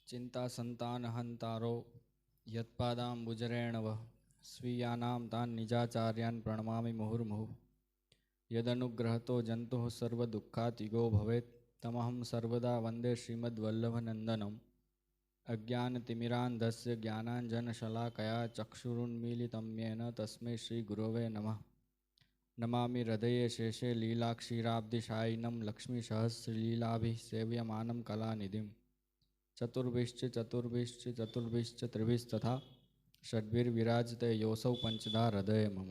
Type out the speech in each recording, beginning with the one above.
चिंता संतान हंतारो यत्पादाम्बुजरेणव स्वीयानां तान् निजाचार्यान् प्रणमामि मुहुर्मुहुः। यदनुग्रहतो जन्तुः सर्वदुःखातिगो भवेत् तमहं सर्वदा वन्दे श्रीमद्वल्लभनन्दनम्। अज्ञानतिमिरान्धस्य ज्ञानाञ्जनशलाकया चक्षुरुन्मीलितं येन तस्मै श्रीगुरवे नमः। नमामि हृदये शेषे लीलाक्षीराब्धिशायिनं लक्ष्मीसहस्रलीलाभिः सेव्यमानं कलानिधिम्। चतुर्भिश्च त्रिभिस्तथा षड्भिर्विराजते योऽसौ पंचधा हृदय मम।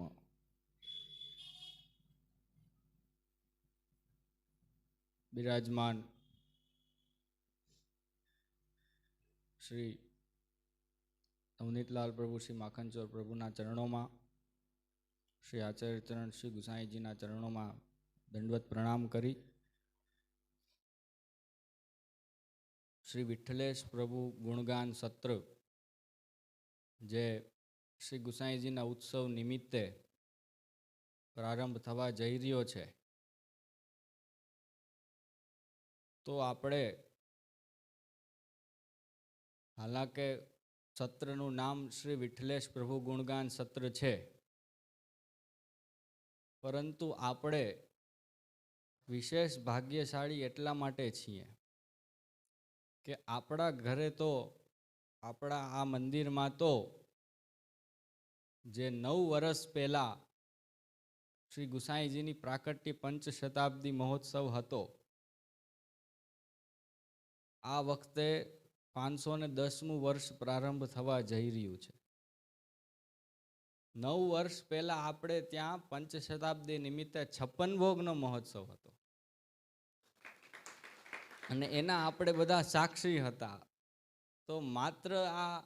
विराजमान श्री नवनीतलाल प्रभु श्री माखनचोर प्रभुना चरणों में, श्री आचार्य चरण श्री गुसाईजीना चरणों में दंडवत प्रणाम करी श्री विठ्ठलेश प्रभु गुणगान सत्र जे श्री गुसाईजीना उत्सव निमित्ते प्रारंभ थवा जई रह्यो छे, तो आपणे हालांकि सत्रनु नाम श्री विठ्ठलेश प्रभु गुणगान सत्र छे, परंतु आपणे विशेष भाग्यशाળી એટલા માટે છીએ કે આપણા ઘરે તો આપણા આ મંદિરમાં તો જે 9 વર્ષ પહેલા શ્રી ગુસાઈજીની પ્રાકટ્ય પંચશતાબ્દી મહોત્સવ હતો, આ વખતે 510મું વર્ષ પ્રારંભ થવા જઈ રહ્યું છે। 9 વર્ષ પહેલા આપણે ત્યાં પંચશતાબ્દી નિમિત્તે 56 ભોગનો મહોત્સવ હતો અને એના આપણે બધા સાક્ષી હતા। તો માત્ર આ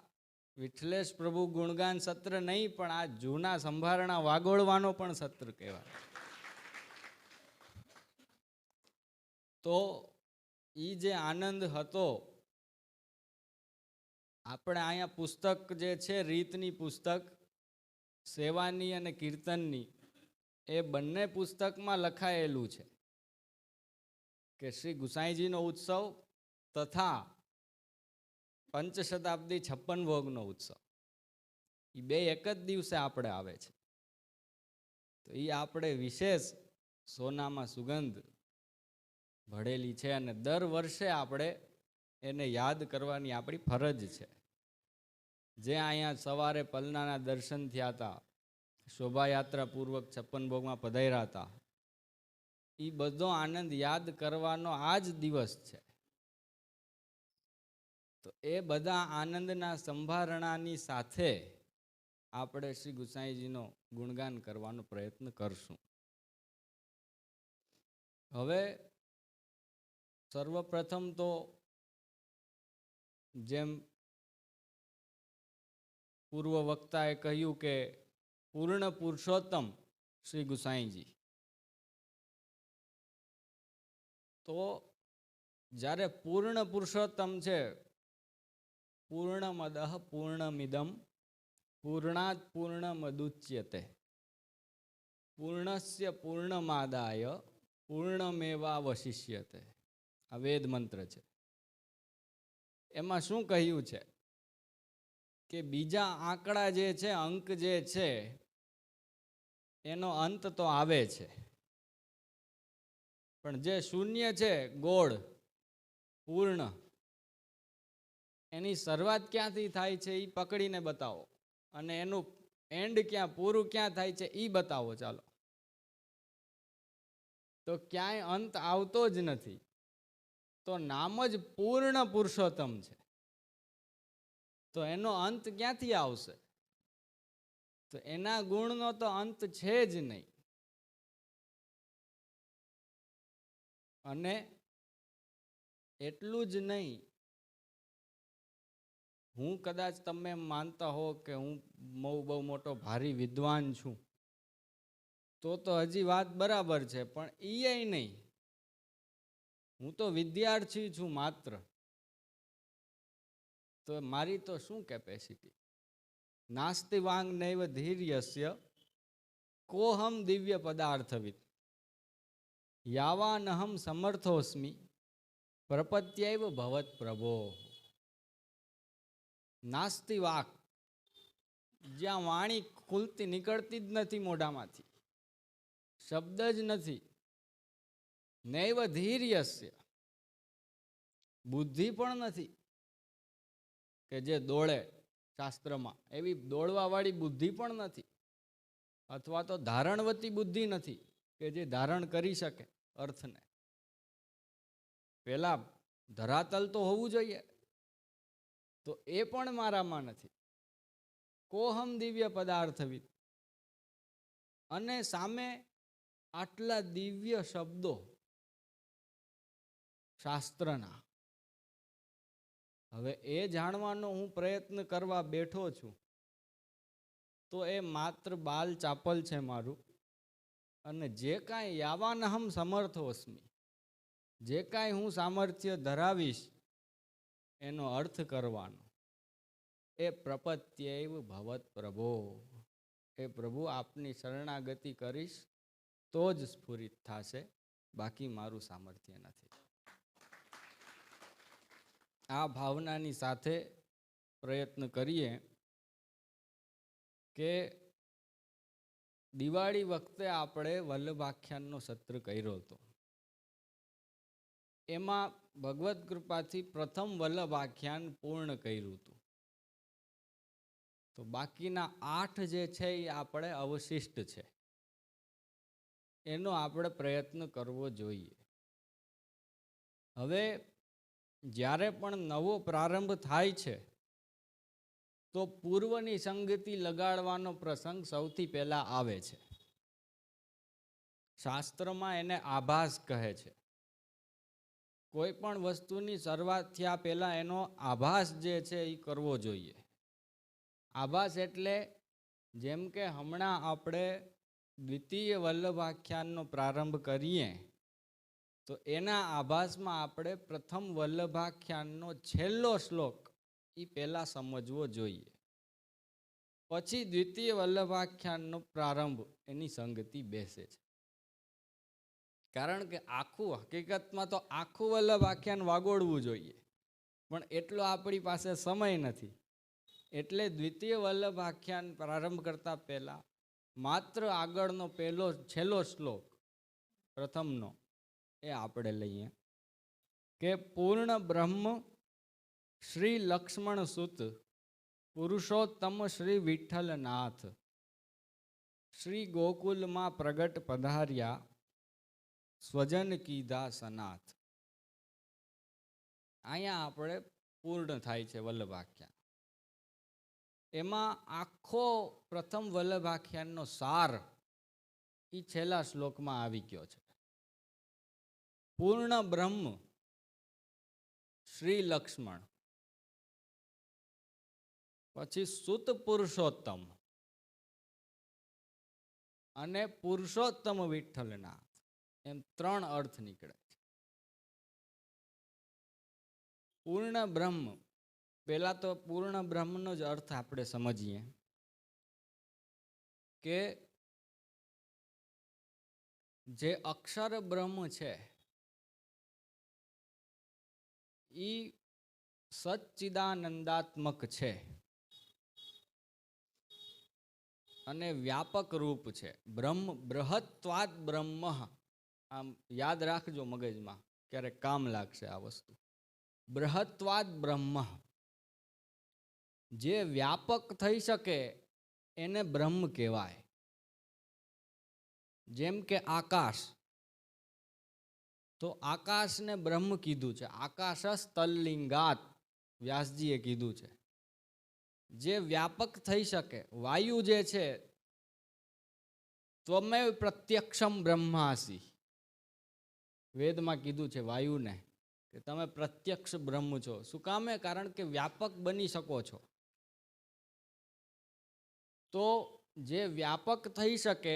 વિઠ્ઠલેશ પ્રભુ ગુણગાન સત્ર નહીં, પણ આ જૂના સંભારણા વાગોળવાનો પણ સત્ર કહેવાય। તો ઈ જે આનંદ હતો, આપણે અહીંયા પુસ્તક જે છે, રીતની પુસ્તક સેવાની અને કીર્તનની, એ બંને પુસ્તકમાં લખાયેલું છે કે શ્રી ગુસાઈજીનો ઉત્સવ તથા પંચશતાબ્દી 56 ભોગનો ઉત્સવ એ બે એક જ દિવસે આપણે આવે છે। તો એ આપણે વિશેષ સોનામાં સુગંધ ભળેલી છે અને દર વર્ષે આપણે એને યાદ કરવાની આપણી ફરજ છે। જે અહીંયા સવારે પલનાના દર્શન થયા હતા, શોભાયાત્રા પૂર્વક 56 ભોગમાં પધાર્યા હતા, એ બધો આનંદ યાદ કરવાનો આ જ દિવસ છે। તો એ બધા આનંદના સંભારણાની સાથે આપણે શ્રી ગુસાઈજીનો ગુણગાન કરવાનો પ્રયત્ન કરશું। હવે સર્વપ્રથમ તો જેમ પૂર્વ વક્તાએ કહ્યું કે પૂર્ણ પુરુષોત્તમ શ્રી ગુસાઈજી, તો જ્યારે પૂર્ણ પુરુષોત્તમ છે, પૂર્ણમદઃ પૂર્ણમિદમ પૂર્ણાત પૂર્ણમદુચ્યતે પૂર્ણસ્ય પૂર્ણમાદાય પૂર્ણમેવાવશિષ્યતે, આ વેદ મંત્ર છે। એમાં શું કહ્યું છે કે બીજા આંકડા જે છે, અંક જે છે, એનો અંત તો આવે છે, પણ જે શૂન્ય છે, ગોળ પૂર્ણ, એની શરૂઆત ક્યાંથી થાય છે એ પકડીને બતાવો, અને એનું એન્ડ ક્યાં, પૂરું ક્યાં થાય છે એ બતાવો ચાલો। તો ક્યાંય અંત આવતો જ નથી, તો નામ જ પૂર્ણ પુરુષોત્તમ છે, તો એનો અંત ક્યાંથી આવશે? તો એના ગુણનો તો અંત છે જ નહીં। અને એટલું જ નહીં, હું કદાચ તમે માનતા હો કે હું બહુ મોટો ભારી વિદ્વાન છું, તો હજી વાત બરાબર છે, પણ એ નહીં, હું તો વિદ્યાર્થી છું માત્ર, તો મારી તો શું કેપેસિટી? નાસ્તિ વાંગ નૈવ ધીર્યસ્ય કોહમ દિવ્ય પદાર્થવિદ યાવાનહમ સમર્થોસ્મિ પ્રપત્યૈવ ભવત પ્રભો। નાસ્તિ વાક, જ્યાં વાણી ખુલતી નીકળતી જ નથી મોઢામાંથી, શબ્દ જ નથી. નૈવ ધીર્યસ્ય, બુદ્ધિ પણ નથી કે જે દોડે શાસ્ત્રમાં, એવી દોડવાવાળી બુદ્ધિ પણ નથી, અથવા તો ધારણવતી બુદ્ધિ નથી કે જે ધારણ કરી શકે અર્થને. પેલા ધરાતલ તો હોવું જોઈએ, તો એ પણ મારામાં નથી. કોહમ દિવ્ય પદાર્થવિદ, અને સામે આટલા દિવ્ય શબ્દો શાસ્ત્રના. હવે એ જાણવાનો હું પ્રયત્ન કરવા બેઠો છું, તો એ માત્ર બાલ ચાપલ છે મારું. અને જે કાંઈ યાવાનહમ સમર્થોસ્મી, જે કાંઈ હું સામર્થ્ય ધરાવીશ એનો અર્થ કરવાનો, એ પ્રપત્યૈવ ભવત પ્રભો, એ પ્રભુ આપની શરણાગતિ કરીશ તો જ સ્ફુરિત થશે, બાકી મારું સામર્થ્ય નથી. આ ભાવનાની સાથે પ્રયત્ન કરીએ કે દિવાળી વખતે આપણે વલ્લભાખ્યાનનો સત્ર કર્યો હતો. એમાં ભગવત કૃપાથી પ્રથમ વલ્લભાખ્યાન પૂર્ણ કર્યું હતું. તો બાકીના 8 જે છે એ આપણે અવશિષ્ટ છે, એનો આપણે પ્રયત્ન કરવો જોઈએ. હવે જ્યારે પણ નવો પ્રારંભ થાય છે, તો પૂર્વની સંગતિ લગાડવાનો પ્રસંગ સૌથી પહેલા આવે છે. શાસ્ત્રમાં એને આભાસ કહે છે. કોઈ પણ વસ્તુની શરૂઆત થયા પહેલા એનો આભાસ જે છે એ કરવો જોઈએ. આભાસ એટલે જેમ કે હમણાં આપણે દ્વિતીય વલ્લભાખ્યાનનો પ્રારંભ કરીએ, તો એના આભાસમાં આપણે પ્રથમ વલ્લભાખ્યાનનો છેલ્લો શ્લોક એ પહેલા સમજવો જોઈએ. પછી દ્વિતીય વલ્લભાખ્યાનનો પ્રારંભ એની સંગતિ બેસે છે. કારણ કે હકીકતમાં તો આખું વલ્લભાખ્યાન વાગોળવું જોઈએ, પણ એટલો આપણી પાસે સમય નથી. એટલે દ્વિતીય વલ્લભાખ્યાન પ્રારંભ કરતા પહેલા માત્ર આગળનો છેલ્લો શ્લોક પ્રથમનો એ આપણે લઈએ કે પૂર્ણ બ્રહ્મ શ્રી લક્ષ્મણ સુત પુરુષોત્તમ શ્રી વિઠ્ઠલનાથ શ્રી ગોકુલમાં પ્રગટ પધાર્યા સ્વજન કીધા સનાથ. અહીંયા આપણે પૂર્ણ થાય છે વલ્લભાખ્યાન. એમાં આખો પ્રથમ વલ્લભાખ્યાનનો સાર એ છેલ્લા શ્લોકમાં આવી ગયો છે. પૂર્ણ બ્રહ્મ શ્રી લક્ષ્મણ, પછી સુત પુરુષોત્તમ અને પુરુષોત્તમ વિઠ્ઠલનાથ, એમ 3 અર્થ નીકળે છે. પૂર્ણ બ્રહ્મ, પહેલા તો પૂર્ણ બ્રહ્મનો જ અર્થ આપણે સમજીએ કે જે અક્ષર બ્રહ્મ છે એ સચ્ચિદાનંદાત્મક છે અને વ્યાપક રૂપ છે. બ્રહ્મ બૃહત્વાદ બ્રહ્મ, આમ યાદ રાખજો મગજમાં, ક્યારેક કામ લાગશે આ વસ્તુ. બૃહત્વાદ બ્રહ્મ, જે વ્યાપક થઈ શકે એને બ્રહ્મ કહેવાય. જેમ કે આકાશ, તો આકાશને બ્રહ્મ કીધું છે. આકાશ તલ્લિંગાત વ્યાસજીએ કીધું છે. જે વ્યાપક થઈ શકે. વાયુ જે છે, ત્વમેવ પ્રત્યક્ષમ બ્રહ્માસી, વેદમાં કીધું છે વાયુને કે તમે પ્રત્યક્ષ બ્રહ્મ છો. શું કામે? કારણ કે વ્યાપક બની શકો છો. તો જે વ્યાપક થઈ શકે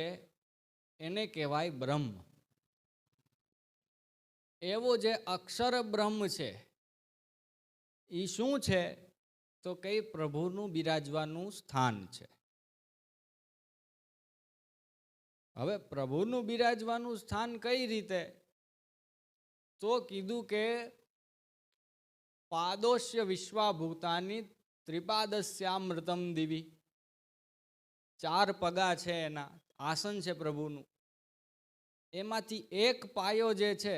એને કહેવાય બ્રહ્મ. એવો જે અક્ષર બ્રહ્મ છે એ શું છે? તો કઈ પ્રભુનું બિરાજવાનું સ્થાન છે. હવે પ્રભુનું બિરાજવાનું સ્થાન કઈ રીતે? તો કીધું કે પાદોશ્ય વિશ્વાભૂતાની ત્રિપાદસ્યામૃતમ દિવી, 4 પગા છે એના, આસન છે પ્રભુનું, એમાંથી એક પાયો જે છે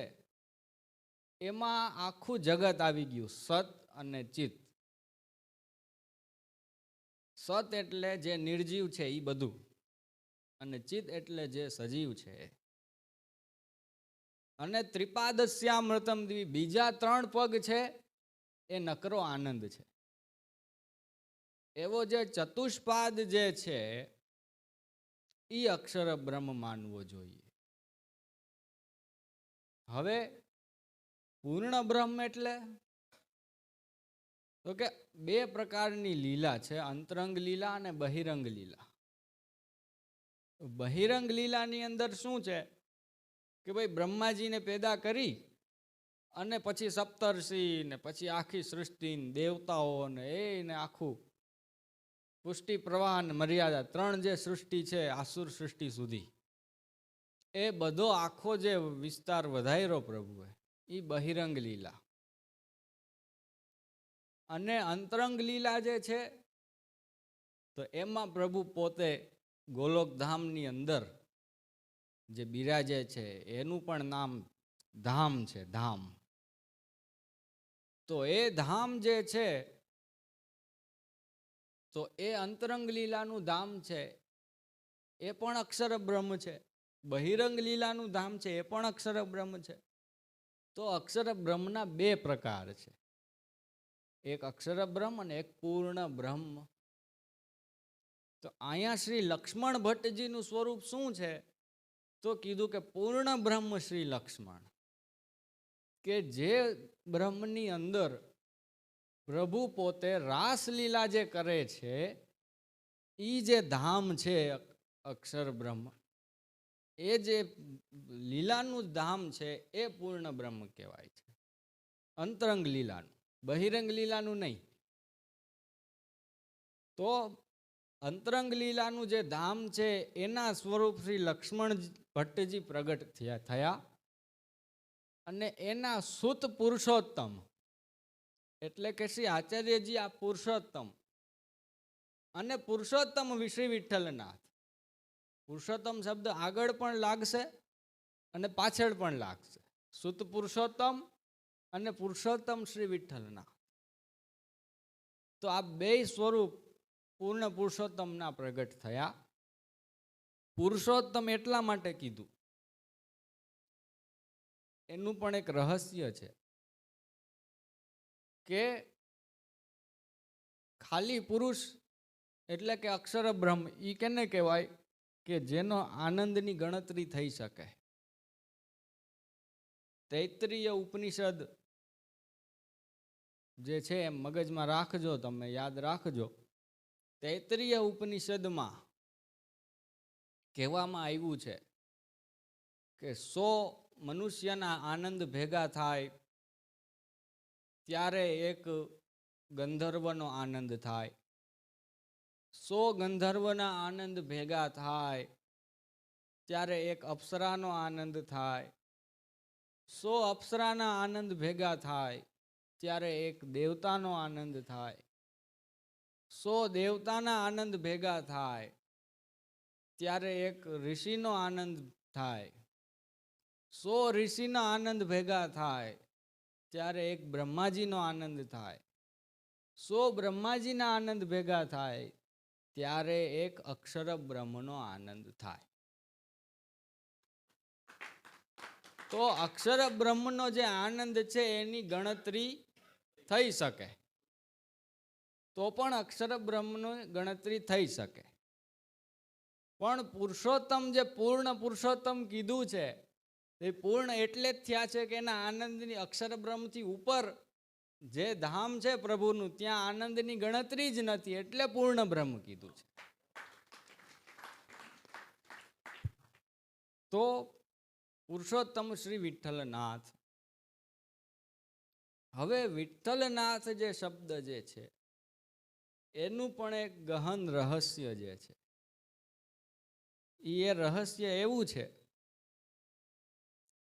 એમાં આખું જગત આવી ગયું, સત અને ચિત. સત એટલે જે નિર્જીવ છે એ બધું, અને ચિત એટલે જે સજીવ છે. અને ત્રિપાદસ્યામૃતમ દિવી, બીજા 3 પગ છે એ નકરો આનંદ છે. એવો જે ચતુષ્પાદ જે છે એ અક્ષર બ્રહ્મ માનવો જોઈએ. હવે પૂર્ણ બ્રહ્મ એટલે તો કે 2 પ્રકારની લીલા છે, અંતરંગ લીલા અને બહિરંગ લીલા. બહિરંગ લીલાની અંદર શું છે કે ભાઈ બ્રહ્માજીને પેદા કરી અને પછી સપ્તર્ષિ ને પછી આખી સૃષ્ટિ, દેવતાઓ ને એને આખું પુષ્ટિ પ્રવાહ અને મર્યાદા 3 જે સૃષ્ટિ છે આસુર સૃષ્ટિ સુધી, એ બધો આખો જે વિસ્તાર વધાર્યો પ્રભુએ, એ બહિરંગ લીલા. અને અંતરંગ લીલા જે છે તો એમાં પ્રભુ પોતે ગોલોકધામની અંદર જે બિરાજે છે એનું પણ નામ ધામ છે, ધામ. તો એ ધામ જે છે તો એ અંતરંગ લીલાનું ધામ છે એ પણ અક્ષર બ્રહ્મ છે, બહિરંગ લીલાનું ધામ છે એ પણ અક્ષર બ્રહ્મ છે. તો અક્ષર બ્રહ્મના 2 પ્રકાર છે, એક અક્ષર બ્રહ્મ અને એક પૂર્ણ બ્રહ્મ. તો અહીંયા શ્રી લક્ષ્મણ ભટ્ટજીનું સ્વરૂપ શું છે તો કીધું કે પૂર્ણ બ્રહ્મ શ્રી લક્ષ્મણ, કે જે બ્રહ્મની અંદર પ્રભુ પોતે રાસલીલા જે કરે છે એ જે ધામ છે અક્ષર બ્રહ્મ, એ જે લીલાનું ધામ છે એ પૂર્ણ બ્રહ્મ કહેવાય છે, અંતરંગ લીલાનું, બહિરંગ લીલાનું નહીં. તો અંતરંગ લીલાનું જે ધામ છે એના સ્વરૂપ શ્રી લક્ષ્મણ ભટ્ટજી પ્રગટ થયા અને એના સુત પુરુષોત્તમ એટલે કે શ્રી આચાર્યજી આ પુરુષોત્તમ, અને પુરુષોત્તમ શ્રી વિઠ્ઠલનાથ. પુરુષોત્તમ શબ્દ આગળ પણ લાગશે અને પાછળ પણ લાગશે, સુત પુરુષોત્તમ અને પુરુષોત્તમ શ્રી વિઠ્ઠલનાથ. તો આ 2 સ્વરૂપ પૂર્ણ પુરુષોત્તમના પ્રગટ થયા. પુરુષોત્તમ એટલા માટે કીધું, એનું પણ એક રહસ્ય છે કે ખાલી પુરુષ એટલે કે અક્ષર બ્રહ્મ એ કેને કહેવાય કે જેનો આનંદની ગણતરી થઈ શકે. તૈત્રીય ઉપનિષદ જે છે એમ મગજમાં રાખજો, તમે યાદ રાખજો. તૈત્રીય ઉપનિષદમાં કહેવામાં આવ્યું છે કે 100 મનુષ્યના આનંદ ભેગા થાય ત્યારે એક ગંધર્વનો આનંદ થાય, 100 ગંધર્વના આનંદ ભેગા થાય ત્યારે એક અપ્સરાનો આનંદ થાય, 100 અપ્સરાના આનંદ ભેગા થાય ત્યારે એક દેવતાનો આનંદ થાય, 100 દેવતાના આનંદ ભેગા થાય ત્યારે એક ઋષિનો આનંદ થાય, 100 ઋષિના આનંદ ભેગા થાય ત્યારે એક બ્રહ્માજીનો આનંદ થાય, 100 બ્રહ્માજીના આનંદ ભેગા થાય ત્યારે એક અક્ષર બ્રહ્મનો આનંદ થાય. તો અક્ષર બ્રહ્મનો જે આનંદ છે એની ગણતરી થઈ શકે, તો પણ અક્ષર બ્રહ્મનો ગણતરી થઈ શકે. પણ પુરુષોત્તમ જે પૂર્ણ પુરુષોત્તમ કીધું છે એ પૂર્ણ એટલે જ થયા છે કે એના આનંદની અક્ષર બ્રહ્મથી ઉપર જે ધામ છે પ્રભુનું ત્યાં આનંદની ગણતરી જ નથી, એટલે પૂર્ણ બ્રહ્મ કીધું છે. તો પુરુષોત્તમ શ્રી વિઠ્ઠલનાથ. હવે વિઠ્ઠલનાથ જે શબ્દ જે છે એનું પણ એક ગહન રહસ્ય જે છે, એ રહસ્ય એવું છે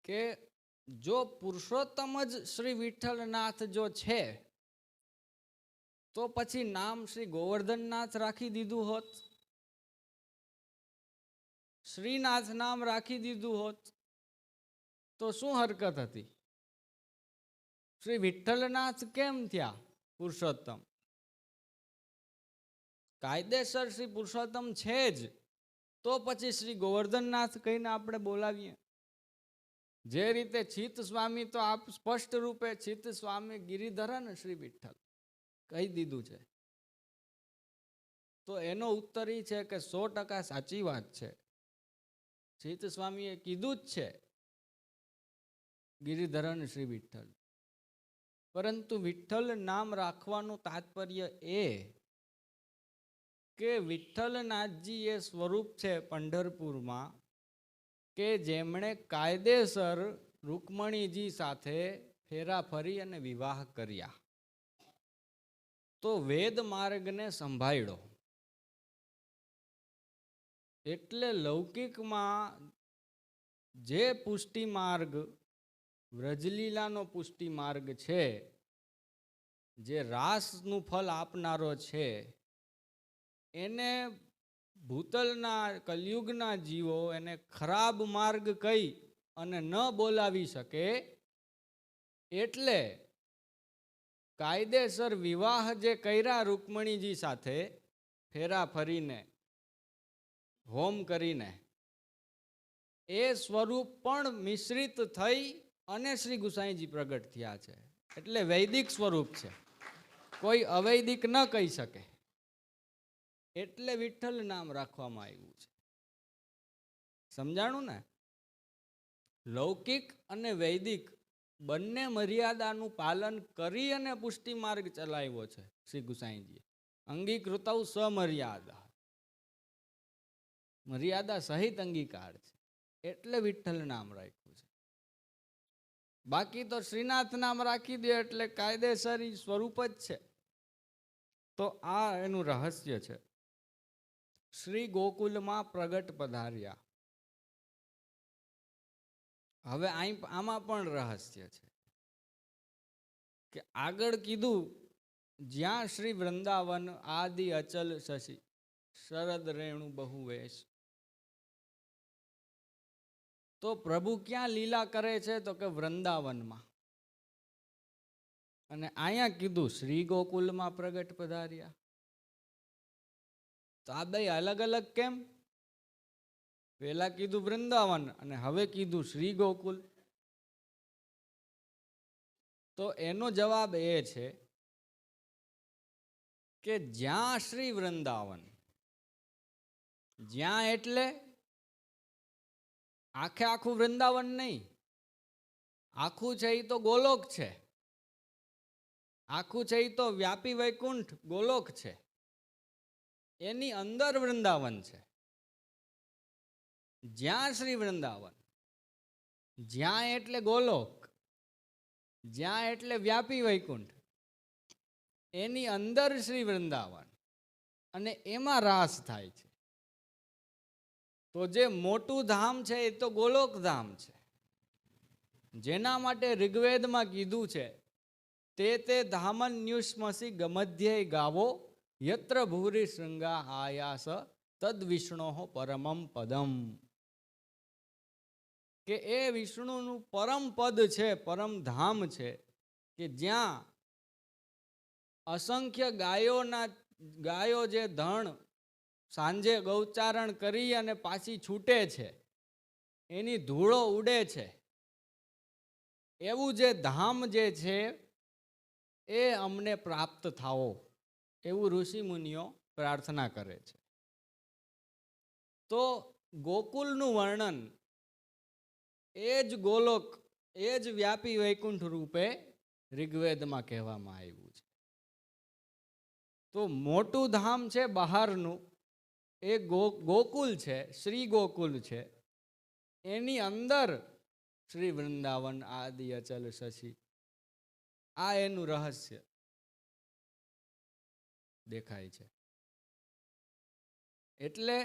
કે જો પુરુષોત્તમ જ શ્રી વિઠ્ઠલનાથ જો છે તો પછી નામ શ્રી ગોવર્ધનનાથ રાખી દીધું હોત, શ્રીનાથ નામ રાખી દીધું હોત તો શું હરકત હતી? શ્રી વિઠ્ઠલનાથ કેમ થયા પુરુષોત્તમ? કાયદેસર શ્રી પુરુષોત્તમ છે જ, તો પછી શ્રી ગોવર્ધનનાથ કહીને આપણે બોલાવીએ. જે રીતે ચિત્ત સ્વામી તો આપ સ્પષ્ટ રૂપે ચિત્ત સ્વામી ગિરિધરન શ્રી વિઠ્ઠલ કહી દીધું છે. તો એનો ઉત્તર એ છે કે 100% સાચી વાત છે. ચિત્ત સ્વામીએ કીધું જ છે ગિરિધરન શ્રી વિઠ્ઠલ. પરંતુ વિઠ્ઠલ નામ રાખવાનું તાત્પર્ય એ કે વિઠ્ઠલનાથજી એ સ્વરૂપ છે પંઢરપુરમાં કે જેમણે કાયદેસર રૂકમણીજી સાથે ફેરા ફરી અને વિવાહ કર્યા. તો વેદ માર્ગને સંભાળ્યો. એટલે લૌકિકમાં જે પુષ્ટિ માર્ગ, વ્રજલીલાનો પુષ્ટિ માર્ગ છે, જે રાસનું ફલ આપનારો છે, એને ભૂતલના કલયુગના જીવો એને ખરાબ માર્ગ કહી અને ન બોલાવી શકે. એટલે કાયદેસર વિવાહ જે કર્યા રૂકમણીજી સાથે ફેરા ફરીને હોમ કરીને, એ સ્વરૂપ પણ મિશ્રિત થઈ અને શ્રી ગુસાઈજી પ્રગટ થયા છે. એટલે વૈદિક સ્વરૂપ છે, કોઈ અવૈદિક ન કહી શકે. એટલે વિઠ્ઠલ નામ રાખવામાં આવ્યું છે. સમજાણું ને? લૌકિક અને વૈદિક બંને મર્યાદાનું પાલન કરી અને પુષ્ટિ માર્ગ ચલાવ્યો છે શ્રી ગુસાઈજીએ. અંગીકૃતૌ સમર્યાદા, મર્યાદા સહિત અંગીકાર છે. એટલે વિઠ્ઠલ નામ રાખ્યું છે. બાકી તો શ્રીનાથ નામ રાખી દે એટલે કાયદેસર સ્વરૂપ જ છે. તો આ એનું રહસ્ય છે. શ્રી ગોકુલમાં પ્રગટ પધાર્યા. હવે આમાં પણ રહસ્ય છે કે આગળ કીધું જ્યાં શ્રી વૃંદાવન આદિ અચલ શશી શરદ રેણુ બહુ વેશ. તો પ્રભુ ક્યાં લીલા કરે છે? તો કે વૃંદાવનમાં. અને અહીંયા કીધું શ્રી ગોકુલમાં પ્રગટ પધાર્યા. તો આ બે અલગ અલગ કેમ? પહેલા કીધું વૃંદાવન અને હવે કીધું શ્રી ગોકુલ. તો એનો જવાબ એ છે કે જ્યાં શ્રી વૃંદાવન, જ્યાં એટલે આખું વૃંદાવન નહીં, આખું છે એ તો ગોલોક છે, આખું છે એ તો વ્યાપી વૈકુંઠ ગોલોક છે, એની અંદર વૃંદાવન છે. જ્યાં શ્રી વૃંદાવન, જ્યાં એટલે ગોલોક, જ્યાં એટલે વ્યાપી વૈકુંઠ, એની અંદર શ્રી વૃંદાવન અને એમાં રાસ થાય છે. તો જે મોટું ધામ છે એ તો ગોલોક ધામ છે, જેના માટે ઋગ્વેદમાં કીધું છે તે ધામન્યુષ્મસી ગમધ્યય ગાવો યત્ર ભૂરી શૃંગા આયાસ તદ વિષ્ણો પરમમ પદમ. કે એ વિષ્ણુનું પરમ પદ છે, પરમ ધામ છે, કે જ્યાં અસંખ્ય ગાયો જે ધણ સાંજે ગૌચારણ કરી અને પાછી છૂટે છે, એની ધૂળો ઉડે છે. એવું જે ધામ જે છે એ અમને પ્રાપ્ત થાઓ, એવું ઋષિ મુનિઓ પ્રાર્થના કરે છે. તો ગોકુલનું વર્ણન એ જ ગોલોક, એ જ વ્યાપી વૈકુંઠ રૂપે ઋગ્વેદમાં કહેવામાં આવ્યું છે. તો મોટું ધામ છે બહારનું, એ ગોકુલ છે, શ્રી ગોકુલ છે. એની અંદર શ્રી વૃંદાવન આદિ અચલ શશી. આ એનું રહસ્ય દેખાય છે. એટલે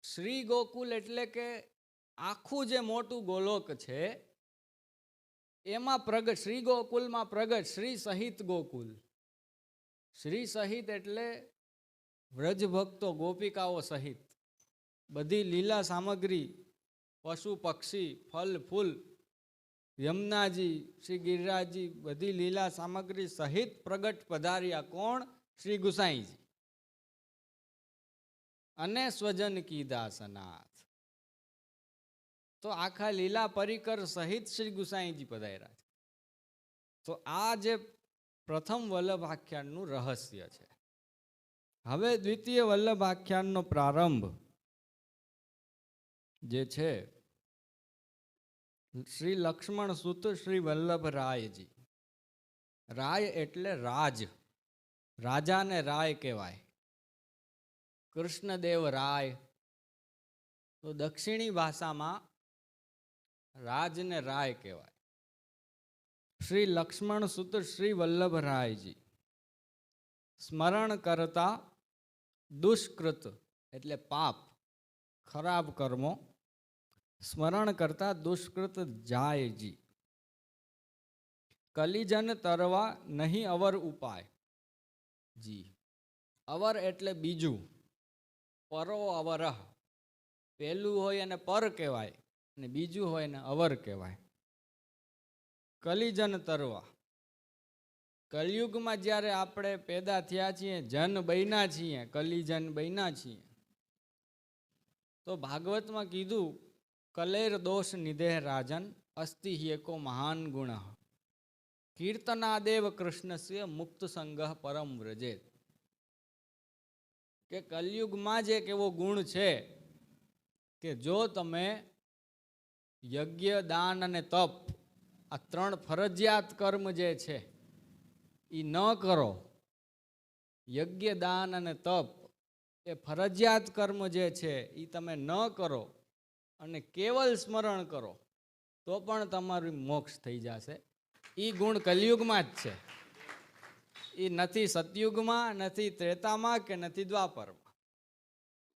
શ્રી ગોકુલ એટલે કે આખું જે મોટું ગોલોક છે એમાં પ્રગટ, શ્રી ગોકુલમાં પ્રગટ, શ્રી સહિત ગોકુલ, શ્રી સહિત એટલે વ્રજ ભક્તો ગોપિકાઓ સહિત બધી લીલા સામગ્રી, પશુ પક્ષી, ફલ ફૂલ, યમુનાજી, શ્રી ગિરિરાજજી બધી લીલા સામગ્રી સહિત પ્રગટ પધાર્યા. કોણ? શ્રી ગુસાઈજી. અને સ્વજન કીધા સનાથ. તો આખા લીલા પરિકર સહિત શ્રી ગુસાઈજી પધાર્યા છે. તો આ જે પ્રથમ વલ્લભ આખ્યાનનું રહસ્ય છે. હવે દ્વિતીય વલ્લભ આખ્યાનનો પ્રારંભ જે છે શ્રી લક્ષ્મણ સુત શ્રી વલ્લભ રાયજી. રાય એટલે રાજ, રાજાને રાય કહેવાય. કૃષ્ણદેવ રાય. તો દક્ષિણી ભાષામાં રાજને રાય કહેવાય. શ્રી લક્ષ્મણ સુત શ્રી વલ્લભ રાયજી સ્મરણ કરતા દુષ્કૃત એટલે પાપ, ખરાબ કર્મો સ્મરણ કરતા દુષ્કૃત જાયજી. કલિજન તરવા નહીં અવર ઉપાય જી. અવર એટલે બીજું, પરો અવરહ. પહેલું હોય એને પર કહેવાય અને બીજું હોય ને અવર કહેવાય. કલિજન તરવા. કલયુગમાં જ્યારે આપણે પેદા થયા છીએ, જન બન્યા છીએ, કલિજન બન્યા છીએ, તો ભાગવતમાં કીધું કલેર દોષ નિદેહ રાજન અસ્તિ હેકો મહાન ગુણ કીર્તનાદેવ કૃષ્ણસ્ય મુક્ત સંગહ પરમ વ્રજેત. કે કલયુગમાં જ એક એવો ગુણ છે કે જો તમે યજ્ઞ, દાન અને તપ, આ ત્રણ ફરજિયાત કર્મ જે છે એ ન કરો. યજ્ઞ, દાન અને તપ એ ફરજિયાત કર્મ જે છે એ તમે ન કરો અને કેવલ સ્મરણ કરો તો પણ તમારું મોક્ષ થઈ જશે. એ ગુણ કલયુગમાં જ છે. એ નથી સતયુગમાં, નથી ત્રેતામાં કે નથી દ્વાપરમાં.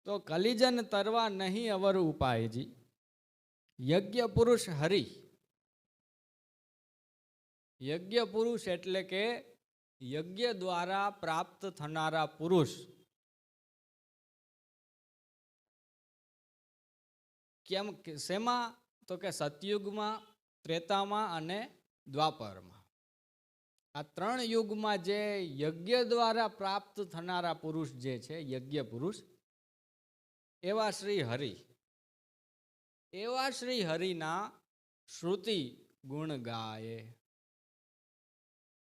તો કલિજન તરવા નહીં અવર ઉપાયજી. યજ્ઞ પુરુષ હરિ. યજ્ઞ પુરુષ એટલે કે યજ્ઞ દ્વારા પ્રાપ્ત થનારા પુરુષ. કેમ શેમાં? તો કે સતયુગમાં, ત્રેતામાં અને દ્વાપરમાં. આ ત્રણ યુગમાં જે યજ્ઞ દ્વારા પ્રાપ્ત થનારા પુરુષ જે છે, યજ્ઞ પુરુષ, એવા શ્રી હરિ. એવા શ્રી હરિના શ્રુતિ ગુણ ગાય.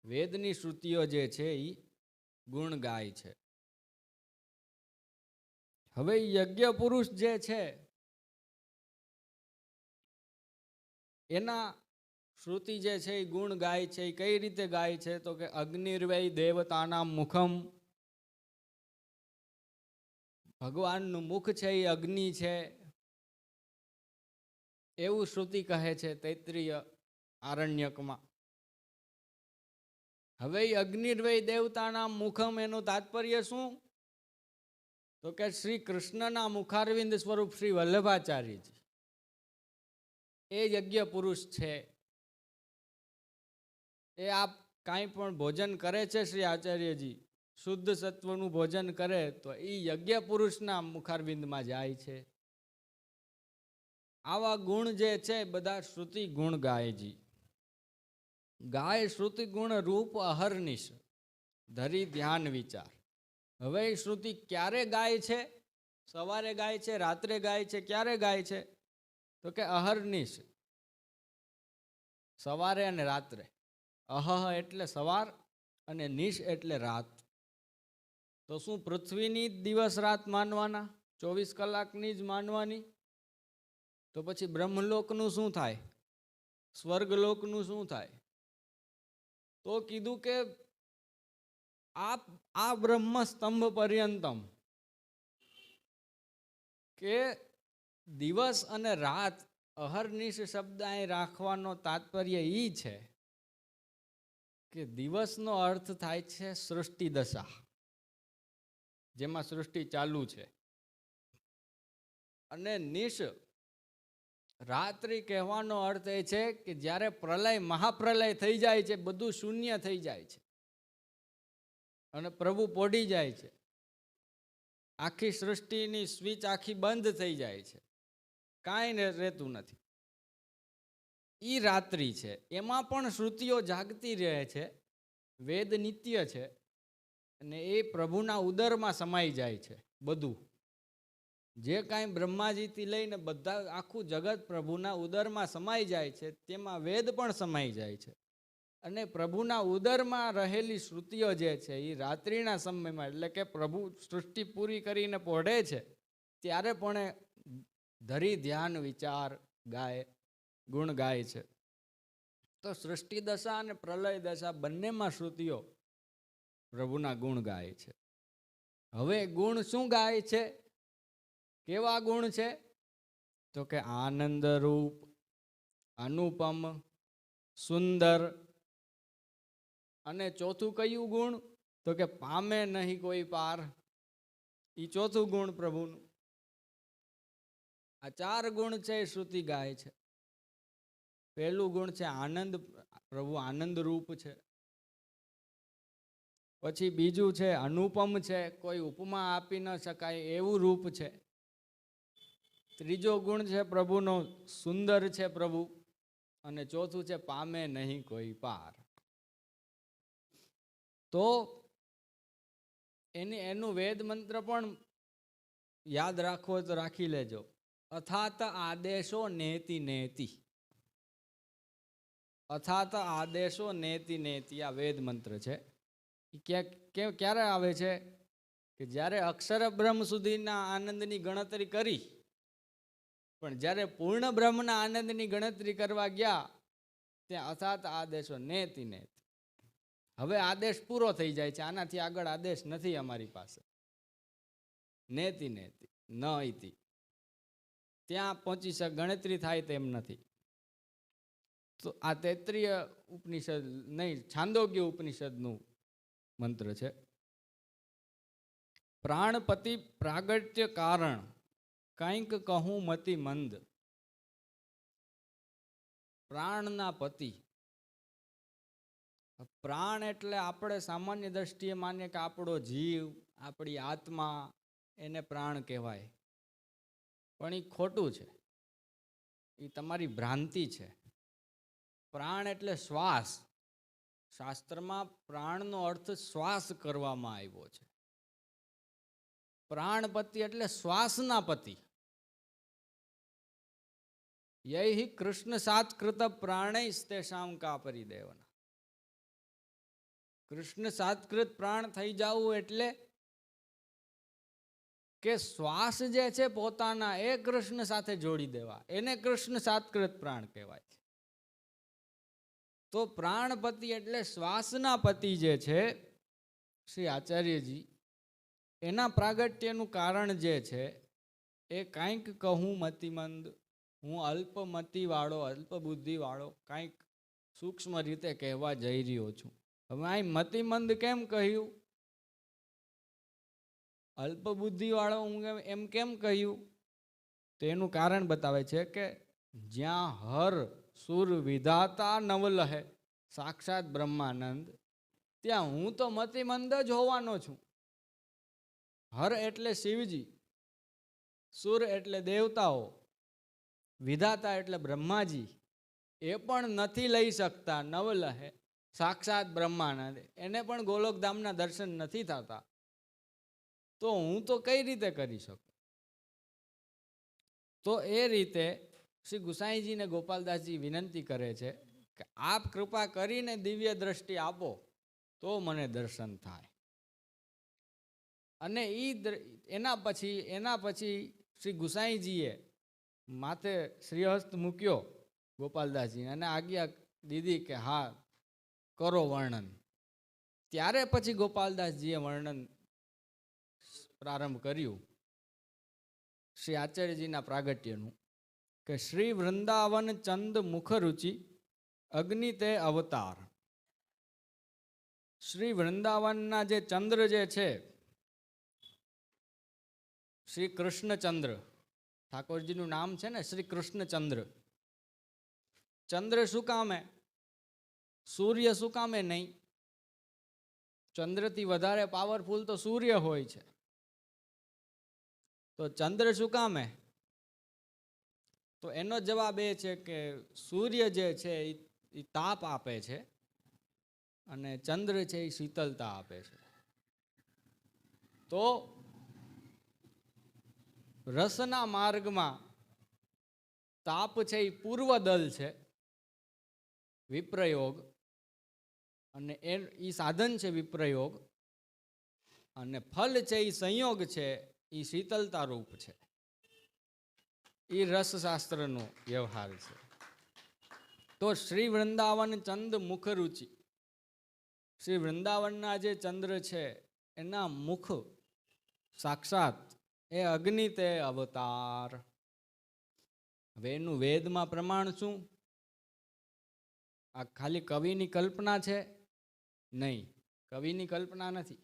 વેદની શ્રુતિઓ જે છે એ ગુણ ગાય છે. હવે યજ્ઞ પુરુષ જે છે એના શ્રુતિ જે છે એ ગુણ ગાય છે. એ કઈ રીતે ગાય છે? તો કે અગ્નિર્વય દેવતાના મુખમ. ભગવાનનું મુખ છે એ અગ્નિ છે એવું શ્રુતિ કહે છે તૈત્રીય આરણ્યકમાં. હવે અગ્નિર્વય દેવતાના મુખમ એનું તાત્પર્ય શું? તો કે શ્રી કૃષ્ણના મુખારવિંદ સ્વરૂપ શ્રી વલ્લભાચાર્યજી એ યજ્ઞ પુરુષ છે. એ આપ કાંઈ પણ ભોજન કરે છે શ્રી આચાર્યજી, શુદ્ધ સત્વનું ભોજન કરે તો એ યજ્ઞ પુરુષના મુખારવિંદમાં જાય છે. આવા ગુણ જે છે બધા શ્રુતિ ગુણ ગાયજી. ગાય શ્રુતિ ગુણ રૂપ અહર્નિશ ધરી ધ્યાન વિચાર. હવે એ શ્રુતિ ક્યારે ગાય છે? સવારે ગાય છે, રાત્રે ગાય છે, ક્યારે ગાય છે? તો કે અહર્નિશ, સવારે અને રાત્રે. અહહ એટલે સવાર અને નિશ એટલે રાત. તો શું પૃથ્વીની જ દિવસ રાત માનવાના? 24 કલાકની જ માનવાની? તો પછી બ્રહ્મલોકનું શું થાય? સ્વર્ગલોકનું શું થાય? તો કીધું કે આ બ્રહ્મ સ્તંભ પર્યંતમ, કે દિવસ અને રાત અહર્નિશ શબ્દ અહીં રાખવાનો તાત્પર્ય એ છે કે દિવસનો અર્થ થાય છે સૃષ્ટિ દશા, જેમાં સૃષ્ટિ ચાલુ છે, અને નિશ રાત્રિ કહેવાનો અર્થ એ છે કે જ્યારે પ્રલય, મહાપ્રલય થઈ જાય છે, બધું શૂન્ય થઈ જાય છે, અને પ્રભુ પોઢી જાય છે. આખી સૃષ્ટિની સ્વિચ આખી બંધ થઈ જાય છે, કાંઈ રહેતું નથી. ઈ રાત્રિ છે, એમાં પણ શ્રુતિઓ જાગતી રહે છે, વેદ નિત્ય છે, અને એ પ્રભુના ઉદરમાં સમાઈ જાય છે. બધું જે કાંઈ બ્રહ્માજીથી લઈને બધા આખું જગત પ્રભુના ઉદરમાં સમાઈ જાય છે, તેમાં વેદ પણ સમાઈ જાય છે. અને પ્રભુના ઉદરમાં રહેલી શ્રુતિઓ જે છે એ રાત્રિના સમયમાં, એટલે કે પ્રભુ સૃષ્ટિ પૂરી કરીને પોઢે છે ત્યારે પણ ધરી ધ્યાન વિચાર ગાય, ગુણ ગાય છે. તો સૃષ્ટિ દશા અને પ્રલય દશા બંનેમાં શ્રુતિઓ પ્રભુના ગુણ ગાય છે. હવે ગુણ શું ગાય છે? કેવા ગુણ છે? તો કે આનંદ રૂપ, અનુપમ, સુંદર. અને ચોથું કયું ગુણ? તો કે પામે નહીં કોઈ પાર. એ ચોથું ગુણ પ્રભુનું. આ 4 ગુણ છે એ શ્રુતિ ગાય છે. પહેલું ગુણ છે આનંદ, પ્રભુ આનંદ રૂપ છે. પછી બીજું છે અનુપમ છે, કોઈ ઉપમા આપી ન શકાય એવું રૂપ છે. ત્રીજો ગુણ છે પ્રભુનો સુંદર છે પ્રભુ. અને ચોથું છે પામે નહીં કોઈ પાર. તો એનું વેદ મંત્ર પણ યાદ રાખવો તો રાખી લેજો. અથાત આદેશો નેતિ નેતિ. અથાત આદેશો નેતિ નેતિ આ વેદ મંત્ર છે. ક્યારે આવે છે? કે જ્યારે અક્ષર બ્રહ્મ સુધીના આનંદની ગણતરી કરી, પણ જ્યારે પૂર્ણ બ્રહ્મના આનંદની ગણતરી કરવા ગયા ત્યાં અથાત આદેશો નેતિ નેતિ. હવે આદેશ પૂરો થઈ જાય છે, આનાથી આગળ આદેશ નથી અમારી પાસે. નેતિ નેતિ ન ઇતિ, ત્યાં પહોંચી ગણતરી થાય તેમ નથી. તો આ તૈત્રીય ઉપનિષદ નહીં, છાંદોગ્ય ઉપનિષદનું મંત્ર છે. પ્રાણપતિ પ્રાગટ્ય કારણ કંઈક કહું મતિ મંદ. પ્રાણના પતિ. પ્રાણ એટલે આપણે સામાન્ય દ્રષ્ટિએ માનીએ કે આપણો જીવ, આપણી આત્મા, એને પ્રાણ કહેવાય. પણ એ ખોટું છે, એ તમારી ભ્રાંતિ છે. પ્રાણ એટલે શ્વાસ. શાસ્ત્રમાં પ્રાણનો અર્થ શ્વાસ કરવામાં આવ્યો છે. પ્રાણપતિ એટલે શ્વાસના પતિ. યૈ કૃષ્ણ સાત્કૃત પ્રાણૈસ્તેષાં કા પરિદેવના. કૃષ્ણ સાત્કૃત પ્રાણ થઈ જવું એટલે કે શ્વાસ જે છે પોતાના એ કૃષ્ણ સાથે જોડી દેવા, એને કૃષ્ણ સાત્કૃત પ્રાણ કહેવાય છે. તો પ્રાણપતિ એટલે શ્વાસના પતિ જે છે શ્રી આચાર્યજી, એના પ્રાગટ્યનું કારણ જે છે એ કાંઈક કહું મતિમંદ. હું અલ્પમતિવાળો, અલ્પબુદ્ધિવાળો કાંઈક સૂક્ષ્મ રીતે કહેવા જઈ રહ્યો છું. હવે અહીં મતિમંદ કેમ કહ્યું? અલ્પબુદ્ધિવાળો હું એમ કેમ કહ્યું? તો એનું કારણ બતાવે છે કે જ્યાં હર સુર વિધાતા નવલહે સાક્ષાત બ્રહ્માનંદ, ત્યાં હું તો મતિમંદ જ હોવાનો છું. હર એટલે શિવજી, સુર એટલે દેવતાઓ, વિધાતા એટલે બ્રહ્માજી, એ પણ નથી લઈ શકતા નવલહે સાક્ષાત બ્રહ્માનંદ. એને પણ ગોલોકધામના દર્શન નથી થતા. તો હું તો કઈ રીતે કરી શકું? તો એ રીતે શ્રી ગુસાઈજીને ગોપાલદાસજી વિનંતી કરે છે કે આપ કૃપા કરીને દિવ્ય દ્રષ્ટિ આપો તો મને દર્શન થાય. અને એના પછી શ્રી ગુસાઈજીએ માથે શ્રીહસ્ત મૂક્યો ગોપાલદાસજી અને આજ્ઞા દીધી કે હા કરો વર્ણન. ત્યારે પછી ગોપાલદાસજીએ વર્ણન પ્રારંભ કર્યું શ્રી આચાર્યજીના પ્રાગટ્યનું કે શ્રી વૃંદાવન ચંદ મુખરુચિ અગ્નિ તે અવતાર. શ્રી વૃંદાવનના જે ચંદ્ર જે છે, શ્રી કૃષ્ણચંદ્ર, ઠાકોરજીનું નામ છે ને શ્રી કૃષ્ણચંદ્ર. ચંદ્ર શું કામે? સૂર્ય શું કામે નહીં? ચંદ્રથી વધારે પાવરફુલ તો સૂર્ય હોય છે. તો ચંદ્ર શું કામે? તો એનો જવાબ એ છે કે સૂર્ય જે છે એ તાપ આપે છે અને ચંદ્ર છે એ શીતળતા આપે છે. તો રસના માર્ગમાં તાપ છે એ પૂર્વદલ છે, વિપ્રયોગ, અને એ સાધન છે વિપ્રયોગ, અને ફલ છે એ સંયોગ છે, એ શીતળતા રૂપ છે. એ રસશાસ્ત્રનો વ્યવહાર છે. તો શ્રી વૃંદાવન ચંદ મુખ રુચિ, શ્રી વૃંદાવનના જે ચંદ્ર છે એના મુખ સાક્ષાત એ અગ્નિ તે અવતાર. હવે એનું વેદમાં પ્રમાણ શું? આ ખાલી કવિની કલ્પના છે? નહીં, કવિની કલ્પના નથી.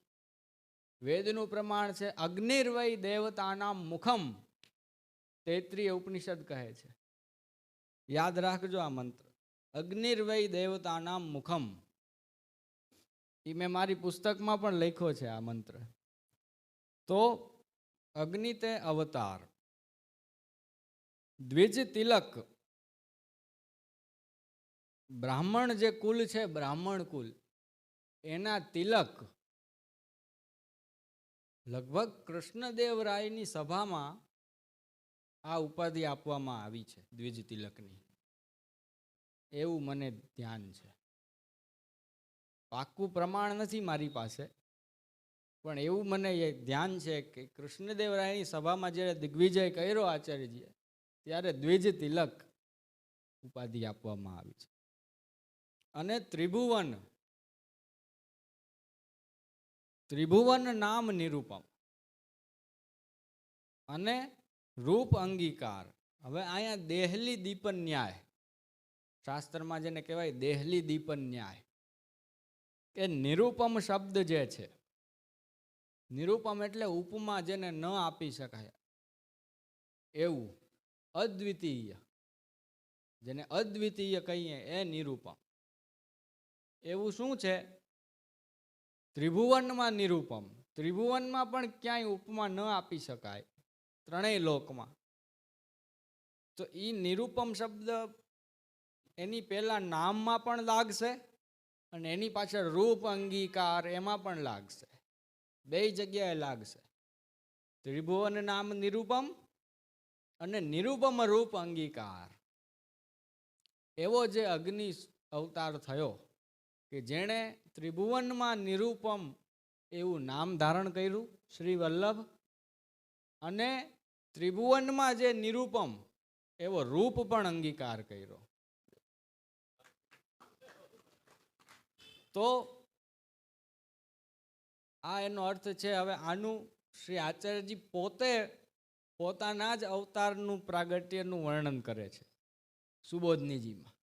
વેદનું પ્રમાણ છે અગ્નિર્વય દેવતાના મુખમ. તૈત્રીય ઉપનિષદ કહે છે, યાદ રાખજો આ મંત્ર, અગ્નિર્વય દેવતાના મુખમ. એ મેં મારી પુસ્તકમાં પણ લખ્યો છે આ મંત્ર. તો અગ્નિ તે અવતાર. દ્વિજ તિલક, બ્રાહ્મણ જે કુલ છે, બ્રાહ્મણ કુલ, એના તિલક લગભગ કૃષ્ણદેવરાયની સભામાં આ ઉપાધિ આપવામાં આવી છે, દ્વિજ તિલકની, એવું મને ધ્યાન છે. પાક્કું પ્રમાણ નથી મારી પાસે, પણ એવું મને ધ્યાન છે કે કૃષ્ણદેવરાયની સભામાં જ્યારે દિગ્વિજય કર્યો આચાર્યજીએ, ત્યારે દ્વિજ તિલક ઉપાધિ આપવામાં આવી છે. અને ત્રિભુવન, ત્રિભુવન નામ નિરૂપમ અને રૂપ અંગીકાર. હવે અહીંયા દેહલી દીપન ન્યાય, શાસ્ત્રમાં જેને કહેવાય દેહલી દીપન ન્યાય, કે નિરૂપમ શબ્દ જે છે, નિરૂપમ એટલે ઉપમા જેને ન આપી શકાય એવું, અદ્વિતીય, જેને અદ્વિતીય કહીએ એ નિરૂપમ. એવું શું છે? ત્રિભુવનમાં નિરૂપમ. ત્રિભુવનમાં પણ ક્યાંય ઉપમા ન આપી શકાય, ત્રણેય લોકમાં. તો એ નિરૂપમ શબ્દ એની પહેલા નામમાં પણ લાગશે અને એની પાછળ રૂપ અંગીકાર એમાં પણ લાગશે, બે જગ્યાએ લાગશે. ત્રિભુવન નામ નિરૂપમ અને નિરૂપમ રૂપ અંગીકાર. એવો જે અગ્નિ અવતાર થયો કે જેણે ત્રિભુવનમાં નિરૂપમ એવું નામ ધારણ કર્યું, શ્રી વલ્લભ, અને ત્રિભુવનમાં જે નિરૂપમ એવો રૂપ પણ અંગીકાર કર્યો. તો આ એનો અર્થ છે. હવે આનું શ્રી આચાર્યજી પોતે પોતાના જ અવતારનું પ્રાગટ્યનું વર્ણન કરે છે સુબોધનીજીમાં.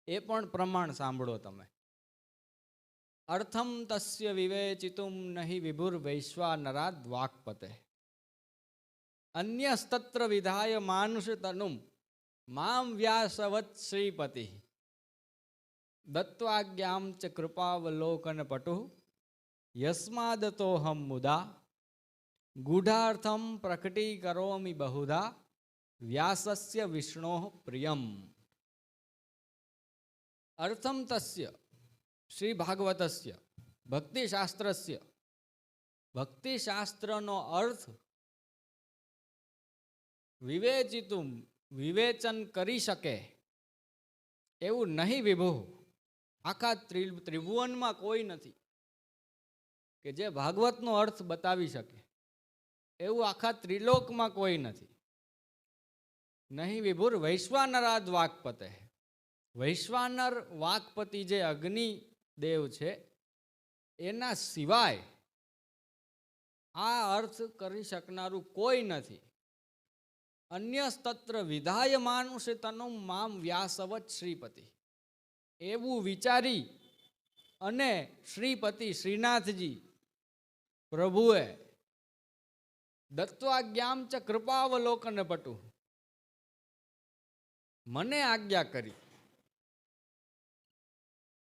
એ પણ પ્રમાણ સાંભળો તમે. અર્થમ તસ્ય વિવેચિતુમ નહિ વિભુર વૈશ્વાનરાદ વાક્પતે અન્યસ્તત્ર વિધાય માનુષ તનુમ મામ વ્યાસવત શ્રીપતિ દત્વાજ્ઞામ ચ કૃપાવલોકન પટુ યસ્માદતોહમ મુદા ગૂઢાર્થમ પ્રકટીકરોમિ બહુધા વ્યાસસ્ય વિષ્ણો પ્રિયમ. અર્થમ તસ્ય શ્રી ભાગવતસ્ય ભક્તિશાસ્ત્રસ્ય, ભક્તિશાસ્ત્રનો અર્થ વિવેચિતું વિવેચન કરી શકે એવું નહીં વિભુ. આખા ત્રિભુવનમાં કોઈ નથી કે જે ભાગવતનો અર્થ બતાવી શકે, એવું આખા ત્રિલોકમાં કોઈ નથી. નહીં વિભુર વૈશ્વાનરાદ વાક્પતે. વૈશ્વાનર વાક્પતિ જે અગ્નિ દેવ છે એના સિવાય આ અર્થ કરી શકનારું કોઈ નથી. અન્યસ્તત્ર વિધાય માનુષે તનું મામ વ્યાસવત શ્રીપતિ, એવું વિચારી અને શ્રીપતિ શ્રીનાથજી પ્રભુએ દત્વાજ્ઞામ ચ કૃપાવલોકન પટુ, મને આજ્ઞા કરી.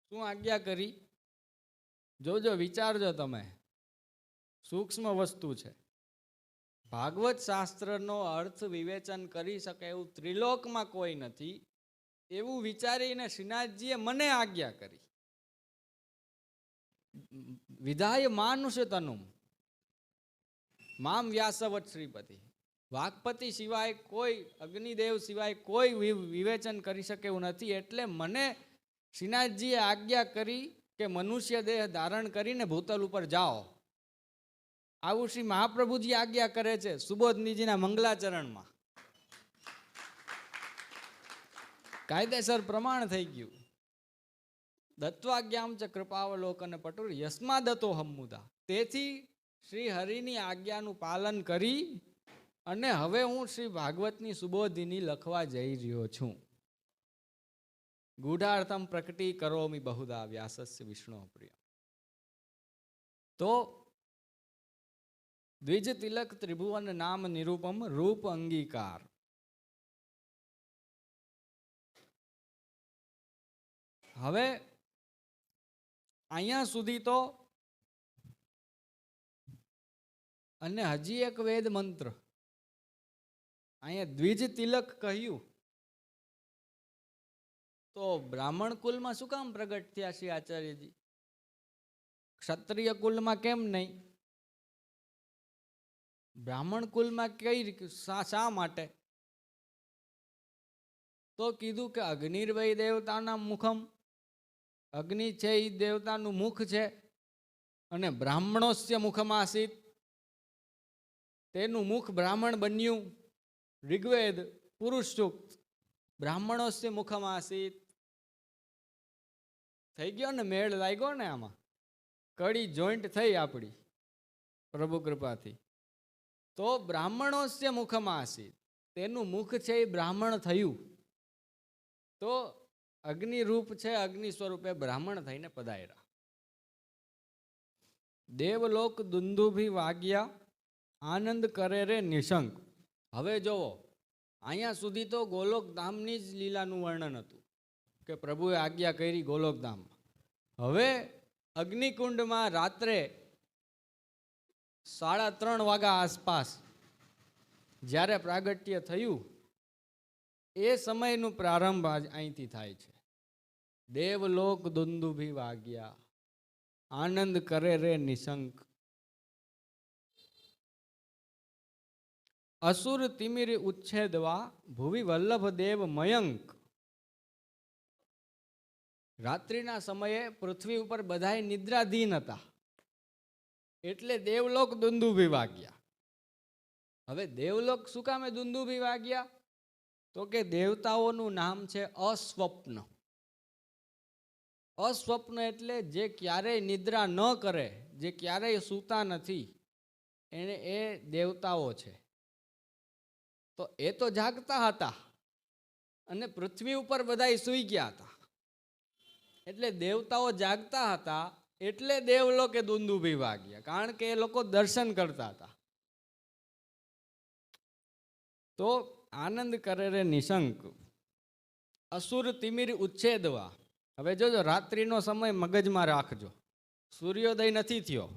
શું આજ્ઞા કરી? જોજો, વિચારજો તમે, સૂક્ષ્મ વસ્તુ છે. ભાગવત શાસ્ત્રનો અર્થ વિવેચન કરી શકે એવું ત્રિલોકમાં કોઈ નથી, એવું વિચારીને શ્રીનાથજીએ મને આજ્ઞા કરી. વિધાય માનુષ તનુમ મામ વ્યાસવત શ્રીપતિ. વાઘપતિ સિવાય કોઈ, અગ્નિદેવ સિવાય કોઈ વિવેચન કરી શકે એવું નથી. એટલે મને શ્રીનાથજીએ આજ્ઞા કરી કે મનુષ્ય દેહ ધારણ કરીને ભૂતલ ઉપર જાઓ. આવું શ્રી મહાપ્રભુજી આજ્ઞા કરે છે સુબોધનીજીના મંગલાચરણમાં. કાયદેસર પ્રમાણ થઈ ગયું. દત્વાજ્ઞામ ચ કૃપાવલોકન પટુર યસ્મા દતો હમ્મુદા. તેથી શ્રી હરિની આજ્ઞાનું પાલન કરી અને હવે હું શ્રી ભાગવતની સુબોધિની લખવા જઈ રહ્યો છું. ગૂઢાર્થમ પ્રકટી કરોમિ બહુધા વ્યાસસ્ય વિષ્ણુ પ્રિય. તો દ્વિજ તિલક ત્રિભુવન નામ નિરૂપમ રૂપ અંગીકાર. હવે અહીંયા સુધી તો, અને હજી એક વેદ મંત્ર અહીંયા દ્વિજ તિલક કહ્યું તો બ્રાહ્મણ કુલમાં શું કામ પ્રગટ થયા શ્રી આચાર્યજી? ક્ષત્રિય કુલમાં કેમ નહીં? બ્રાહ્મણ કુલમાં કઈ શા માટે? તો કીધું કે અગ્નિર્વય દેવતાના મુખમ, અગ્નિ છે એ દેવતાનું મુખ છે, અને બ્રાહ્મણોસ્ય મુખમાસિત, તેનું મુખ બ્રાહ્મણ બન્યું. ઋગ્વેદ પુરુષ સૂક્ત બ્રાહ્મણોસ્ય મુખમાસિત. થઈ ગયો ને, મેળ લાગ્યો ને, આમાં કડી જોઈન્ટ થઈ આપણી પ્રભુ કૃપાથી. તો બ્રાહ્મણોસ્ય મુખમાસિત, તેનું મુખ છે એ બ્રાહ્મણ થયું. તો અગ્નિ રૂપ છે, અગ્નિ સ્વરૂપે બ્રાહ્મણ થઈને પધાર્યા. દેવલોક દુંદુભી વાગ્યા આનંદ કરે રે નિશંક. હવે જોવો, અહીંયા સુધી તો ગોલોકધામની જ લીલાનું વર્ણન હતું કે પ્રભુએ આજ્ઞા કરી ગોલોકધામમાં. હવે અગ્નિકુંડમાં રાત્રે 3:30 વાગ્યા આસપાસ જ્યારે પ્રાગટ્ય થયું, એ સમયનું પ્રારંભ અહીંથી થાય છે. દેવલોક દુંદુભી વાગ્યા આનંદ કરે રે નિશંક. અસુર તિમિર ઉચ્છેદવા ભુવિ વલ્લભ દેવ મયંક. રાત્રિના સમયે પૃથ્વી ઉપર બધાય નિદ્રાધીન હતા, એટલે દેવલોક દુંદુભી વાગ્યા. હવે દેવલોક શું કામે દુંદુભી વાગ્યા? તો કે દેવતાઓનું નામ છે અસ્વપ્ન. અસ્વપ્ન એટલે જે ક્યારેય નિદ્રા ન કરે, જે ક્યારેય સૂતા નથી, એને એ દેવતાઓ છે. તો એ તો જાગતા હતા અને પૃથ્વી ઉપર બધાય સૂઈ ગયા હતા. એટલે દેવતાઓ જાગતા હતા, એટલે દેવલોકે દુંદુભી વાગ્યા, કારણ કે એ લોકો દર્શન કરતા હતા. તો આનંદ કરે રે નિશંક. અસુર તિમિર ઉચ્છેદવા. હવે જોજો, રાત્રિનો સમય મગજમાં રાખજો, સૂર્યોદય નથી થયો.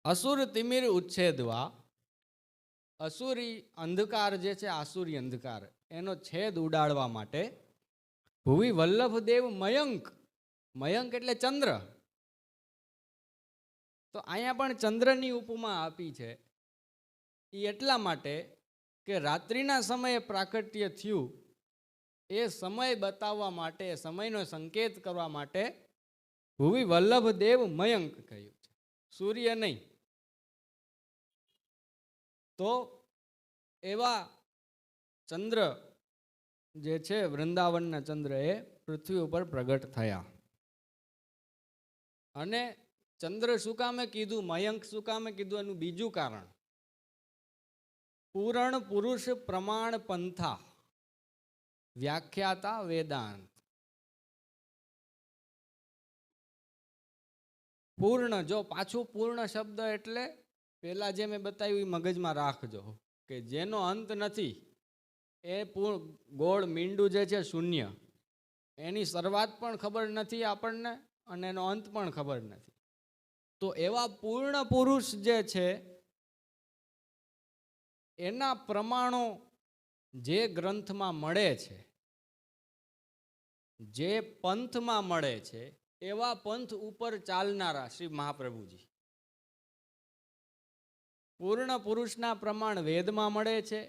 અસુર તિમિર ઉચ્છેદવા. અસુરી અંધકાર જે છે, આસુરી અંધકાર, એનો છેદ ઉડાડવા માટે ભુવિ વલ્લભદેવ મયંક. મયંક એટલે ચંદ્ર. તો અહીંયા પણ ચંદ્રની ઉપમા આપી છે. એ એટલા માટે કે રાત્રિના સમયે પ્રાકટ્ય થયું, એ સમય બતાવવા માટે, સમયનો સંકેત કરવા માટે ભુવિ વલ્લભદેવ મયંક કહ્યું છે, સૂર્ય નહીં. તો એવા ચંદ્ર જે છે, વૃંદાવનના ચંદ્ર, એ પૃથ્વી ઉપર પ્રગટ થયા. અને ચંદ્ર શું કામે કીધું, મયંક શું કામે કીધું, એનું બીજું કારણ, પૂરણ પુરુષ પ્રમાણ પંથા વ્યાખ્યાતા વેદાંત. પૂર્ણ, જો પાછું પૂર્ણ શબ્દ એટલે પેલા જે મેં બતાવ્યું એ મગજમાં રાખજો કે જેનો અંત નથી, એ ગોળ મીંડું જે છે શૂન્ય, એની શરૂઆત પણ ખબર નથી આપણને અને એનો અંત પણ ખબર નથી. તો એવા પૂર્ણ પુરુષ જે છે એના પ્રમાણો જે ગ્રંથમાં મળે છે, જે પંથમાં મળે છે, એવા પંથ ઉપર ચાલનારા શ્રી મહાપ્રભુજી. પૂર્ણ પુરુષના પ્રમાણ વેદમાં મળે છે,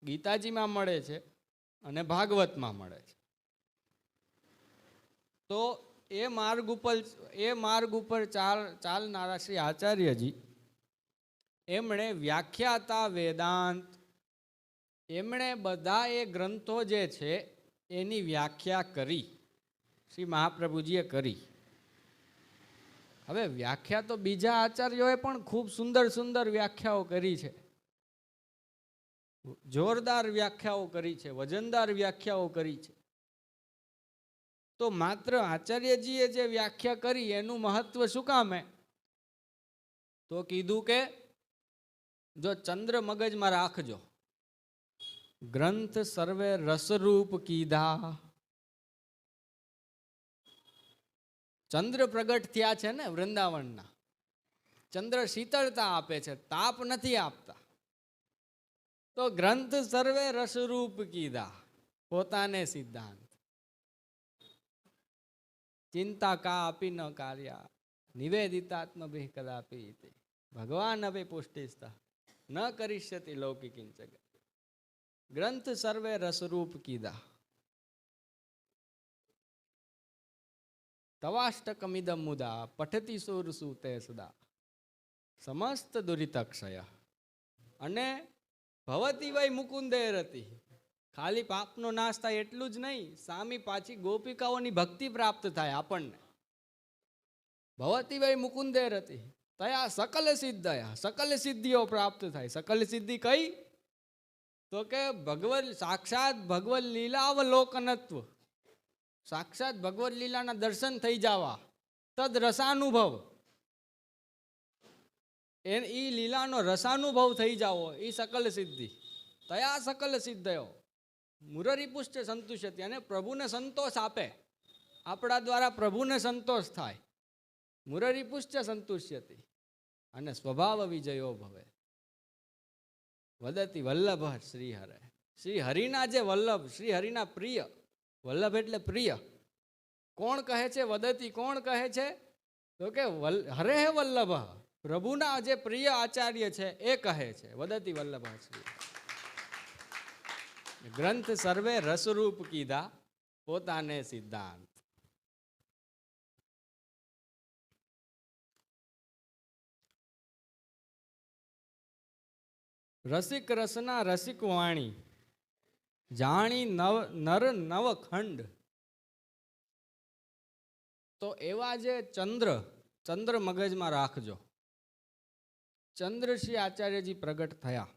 ગીતાજીમાં મળે છે અને ભાગવતમાં મળે છે. તો એ માર્ગ ઉપર ચાલનારા શ્રી આચાર્યજી એમણે વ્યાખ્યાતા વેદાંત, એમણે બધા એ ગ્રંથો જે છે એની વ્યાખ્યા કરી, શ્રી મહાપ્રભુજીએ કરી. હવે વ્યાખ્યા તો બીજા આચાર્યોએ પણ ખૂબ સુંદર સુંદર વ્યાખ્યાઓ કરી છે, જોરદાર વ્યાખ્યાઓ કરી છે, વજનદાર વ્યાખ્યાઓ કરી છે. તો માત્ર આચાર્યજીએ જે વ્યાખ્યા કરી એનું મહત્વ શું કામ? તો કીધું કે જો ચંદ્ર મગજમાં રાખજો, ગ્રંથ સર્વે રસરૂપ કીધા. ચંદ્ર પ્રગટ થયા છે ને વૃંદાવનના, ચંદ્ર શીતળતા આપે છે, તાપ નથી આપતા. તો ગ્રંથ સર્વે રસરૂપ કીધા, પોતાને સિદ્ધાંત. ચિંતા કા આપી ન કાર્યા નિવેદિતાત્મ ભી કદાપી ભગવાન હવે પુષ્ટિસ્થ ન કરિષ્યતિ લૌકિકિંચ. ગ્રંથ સર્વે રસરૂપ કીધા. તવાષ્ટકમિદમ મુદા પઠતી સુરસુતે સદા સમસ્ત દુરિતક્ષય. અને ભવતી વૈ મુકુંદે રતિ, ખાલી પાપનો નાશ થાય એટલું જ નહીં, સામી પાછી ગોપિકાઓની ભક્તિ પ્રાપ્ત થાય આપણને. ભવતી વૈ મુકુંદે રતિ તયા સકલ સિદ્ધયા, સકલ સિદ્ધિઓ પ્રાપ્ત થાય. સકલ સિદ્ધિ કઈ? તો કે સાક્ષાત ભગવત લીલાવલોકનત્વ, સાક્ષાત ભગવત લીલાના દર્શન થઈ જવા, તદ રસાનુભવ, એ લીલાનો રસાનુભવ થઈ જાવો, એ સકલ સિદ્ધિ. તયા સકલ સિદ્ધયો મુરરી પુષ્ટ સંતુષ્યતિ, અને પ્રભુને સંતોષ આપે, આપણા દ્વારા પ્રભુને સંતોષ થાય. મુરરી પુષ્ટ સંતુષ્યતિ અને સ્વભાવ વિજયો ભવે. વદતી વલ્લભ શ્રી હરે, શ્રી હરિના જે વલ્લભ, શ્રી હરિના પ્રિય, વલ્લભ એટલે પ્રિય. કોણ કહે છે વદતી? કોણ કહે છે? તો કે હરે હે વલ્લભ, પ્રભુના જે પ્રિય આચાર્ય છે એ કહે છે. વદતી વલ્લભ શ્રી. ગ્રંથ સર્વે રસરૂપ કીધા, પોતાને સિદ્ધાંત. રસિક રસના રસિક વાણી, જાણી નર નવ ખંડ. તો એવા જે ચંદ્ર મગજમાં રાખજો. ચંદ્ર શ્રી આચાર્યજી પ્રગટ થયા.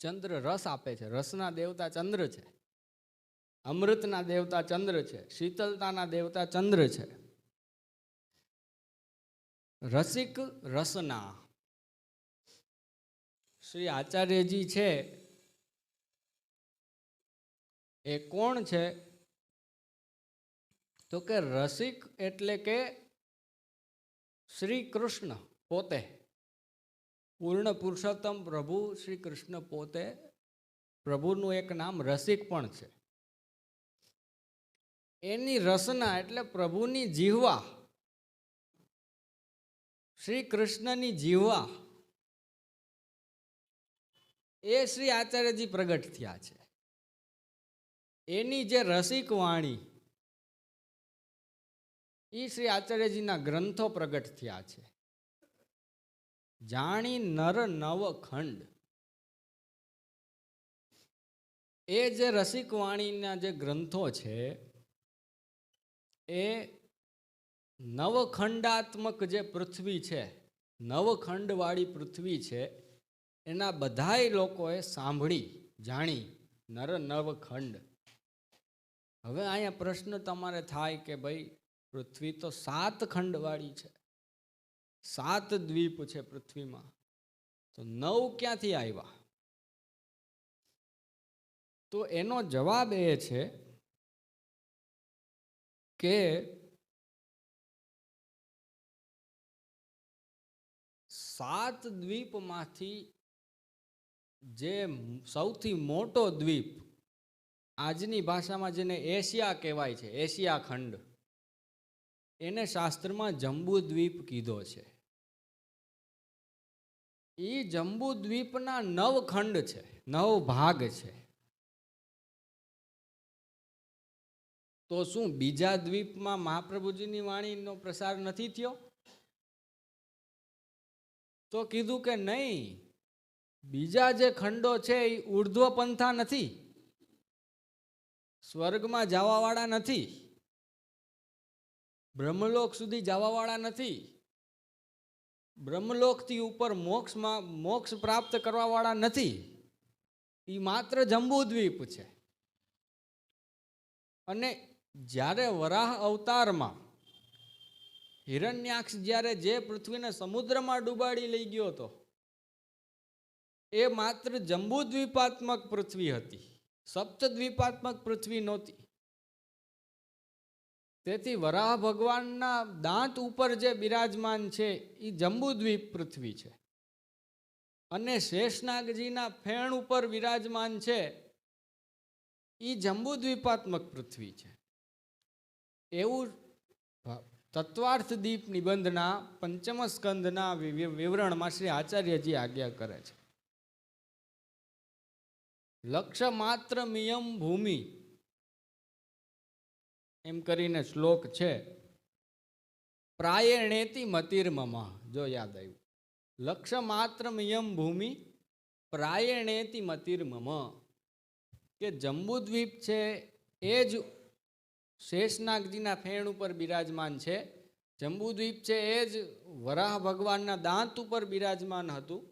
ચંદ્ર રસ આપે છે, રસના દેવતા ચંદ્ર છે, અમૃતના દેવતા ચંદ્ર છે, શીતળતાના દેવતા ચંદ્ર છે. રસિક રસના શ્રી આચાર્યજી છે એ કોણ છે? તો કે રસિક એટલે કે શ્રી કૃષ્ણ પોતે, પૂર્ણ પુરુષોત્તમ પ્રભુ શ્રી કૃષ્ણ પોતે. પ્રભુનું એક નામ રસિક પણ છે. એની રસના એટલે પ્રભુની જીહવા, શ્રી કૃષ્ણની જીહવા, એ શ્રી આચાર્યજી પ્રગટ થયા છે. એની જે રસિક વાણી, એ શ્રી આચાર્યજીના ગ્રંથો પ્રગટ થયા છે. જાણી નર નવ ખંડ, એ જે રસિક વાણીના જે ગ્રંથો છે એ નવખંડાત્મક જે પૃથ્વી છે, નવખંડવાળી પૃથ્વી છે, એના બધાય લોકોએ સાંભળી જાણી નર નવખંડ. હવે અહીંયા પ્રશ્ન તમારે થાય કે ભાઈ પૃથ્વી તો 7 ખંડવાળી છે, 7 દ્વીપ છે પૃથ્વીમાં, તો 9 ક્યાંથી આવ્યા? તો એનો જવાબ એ છે કે 7 દ્વીપમાંથી જે સૌથી મોટો દ્વીપ, આજની ભાષામાં જેને એશિયા કહેવાય છે, એશિયા ખંડ, એને શાસ્ત્રમાં જંબુ દ્વીપ કીધો છે. એ જંબુ દ્વીપના 9 ખંડ છે, 9 ભાગ છે. તો શું બીજા દ્વીપમાં મહાપ્રભુજીની વાણીનો પ્રસાર નથી થયો? તો કીધું કે નહીં, બીજા જે ખંડો છે એ ઉર્ધ્વ પંથા નથી, સ્વર્ગમાં જવાવાળા નથી, બ્રહ્મલોક સુધી જવાવાળા નથી, બ્રહ્મલોકથી ઉપર મોક્ષ પ્રાપ્ત કરવાવાળા નથી. એ માત્ર જંબુદ્વીપ છે. અને જ્યારે વરાહ અવતારમાં હિરણ્યાક્ષ જ્યારે જે પૃથ્વીને સમુદ્રમાં ડૂબાડી લઈ ગયો હતો, એ માત્ર જંબુદ્વીપાત્મક પૃથ્વી હતી, સપ્તદ્વીપાત્મક પૃથ્વી નહોતી. તેથી વરાહ ભગવાનના દાંત ઉપર જે બિરાજમાન છે એ જંબુદ્વીપ પૃથ્વી છે, અને શેષનાગજીના ફેણ ઉપર વિરાજમાન છે એ જંબુદ્વીપાત્મક પૃથ્વી છે. એવું તત્વાર્થ દીપ નિબંધના 5મ સ્કંદના વિવરણમાં શ્રી આચાર્યજી આજ્ઞા કરે છે. લક્ષ્ય માત્ર મિયમ ભૂમિ એમ કરીને શ્લોક છે. પ્રાયણેતિ મતિર્મમા, જો યાદ આવ્યું, લક્ષ્ય માત્ર મિયમ ભૂમિ પ્રાયણેતિ મતિર્મમ, કે જંબુદ્વીપ છે એ જ શેષનાગજીના ફેણ ઉપર બિરાજમાન છે. જંબુદ્વીપ છે એ જ વરાહ ભગવાનના દાંત ઉપર બિરાજમાન હતું,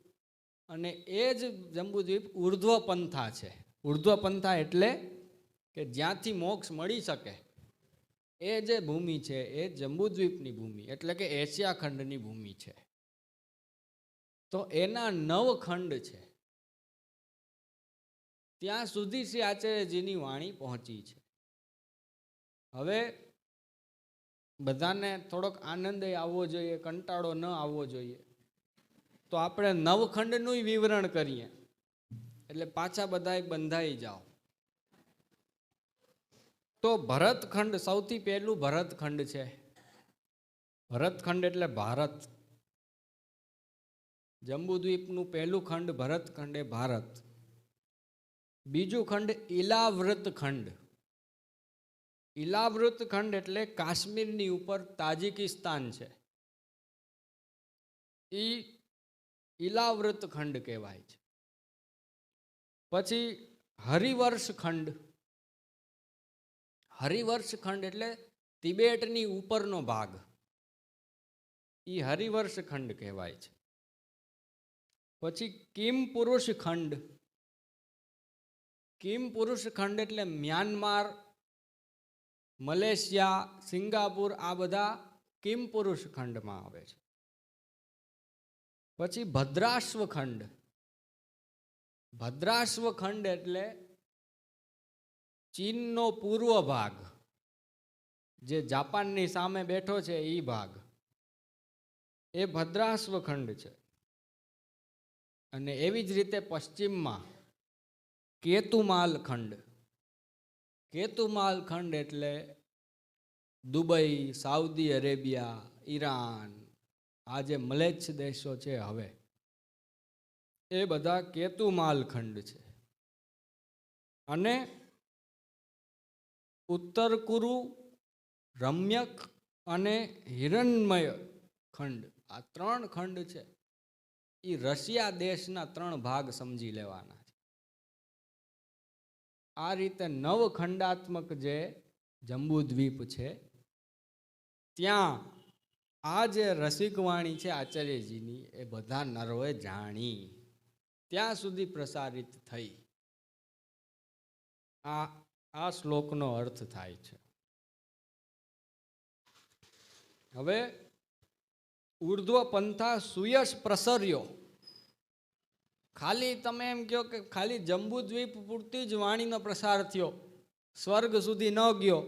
અને એ જ જંબુદ્વીપ ઉર્ધ્વ પંથા છે. ઉર્ધ્વ પંથા એટલે કે જ્યાંથી મોક્ષ મળી શકે એ જે ભૂમિ છે એ જંબુદ્વીપની ભૂમિ, એટલે કે એશિયા ખંડની ભૂમિ છે. તો એના 9 ખંડ છે. ત્યાં સુધી શ્રી આચાર્યજીની વાણી પહોંચી છે. હવે બધાને થોડોક આનંદ આવવો જોઈએ, કંટાળો ન આવવો જોઈએ. તો આપણે 9 ખંડનું વિવરણ કરીએ, એટલે પાછા બધા બંધાઈ જાઓ. તો ભરતખંડ, સૌથી પહેલું ભરતખંડ છે. ભરતખંડ એટલે ભારત. જંબુદ્વીપનું પહેલું ખંડ ભરતખંડ એ ભારત. બીજું ખંડ ઇલાવ્રત ખંડ. ઇલાવ્રત ખંડ એટલે કાશ્મીરની ઉપર તાજિકિસ્તાન છે, એ ઇલાવ્રત ખંડ કહેવાય છે. પછી હરિવર્ષ ખંડ. હરિવર્ષ ખંડ એટલે તિબેટની ઉપરનો ભાગ, એ હરિવર્ષ ખંડ કહેવાય છે. પછી કિમ પુરુષ ખંડ. કિમ પુરુષ ખંડ એટલે મ્યાનમાર, મલેશિયા, સિંગાપુર, આ બધા કિમ પુરુષ ખંડમાં આવે છે. પછી ભદ્રાશ્વ ખંડ. ભદ્રાશ્વ ખંડ એટલે ચીનનો પૂર્વ ભાગ, જે જાપાનની સામે બેઠો છે એ ભાગ, એ ભદ્રાશ્વ ખંડ છે. અને એવી જ રીતે પશ્ચિમમાં કેતુમાલ ખંડ. કેતુમાલ ખંડ એટલે દુબઈ, સાઉદી અરેબિયા, ઈરાન, આ જે મલેચ્છ દેશો છે હવે, એ બધા કેતુમાલ ખંડ છે. અને ઉત્તર કુરુ, રમ્યક અને હિરણમય ખંડ, આ 3 ખંડ છે એ રશિયા દેશના 3 ભાગ સમજી લેવાના છે. આ રીતે 9 ખંડાત્મક જે જંબુદ્વીપ છે, ત્યાં આ જે રસિકવાણી છે આચાર્યજીની એ બધા નરોએ જાણી, ત્યાં સુધી પ્રસારિત થઈ. આ શ્લોકનો અર્થ થાય છે. હવે ઉર્ધ્વ પંથા સુયશ પ્રસર્યો. ખાલી તમે એમ કહો કે ખાલી જંબુદ્વીપ પૂરતી જ વાણીનો પ્રસાર થયો, સ્વર્ગ સુધી ન ગયો,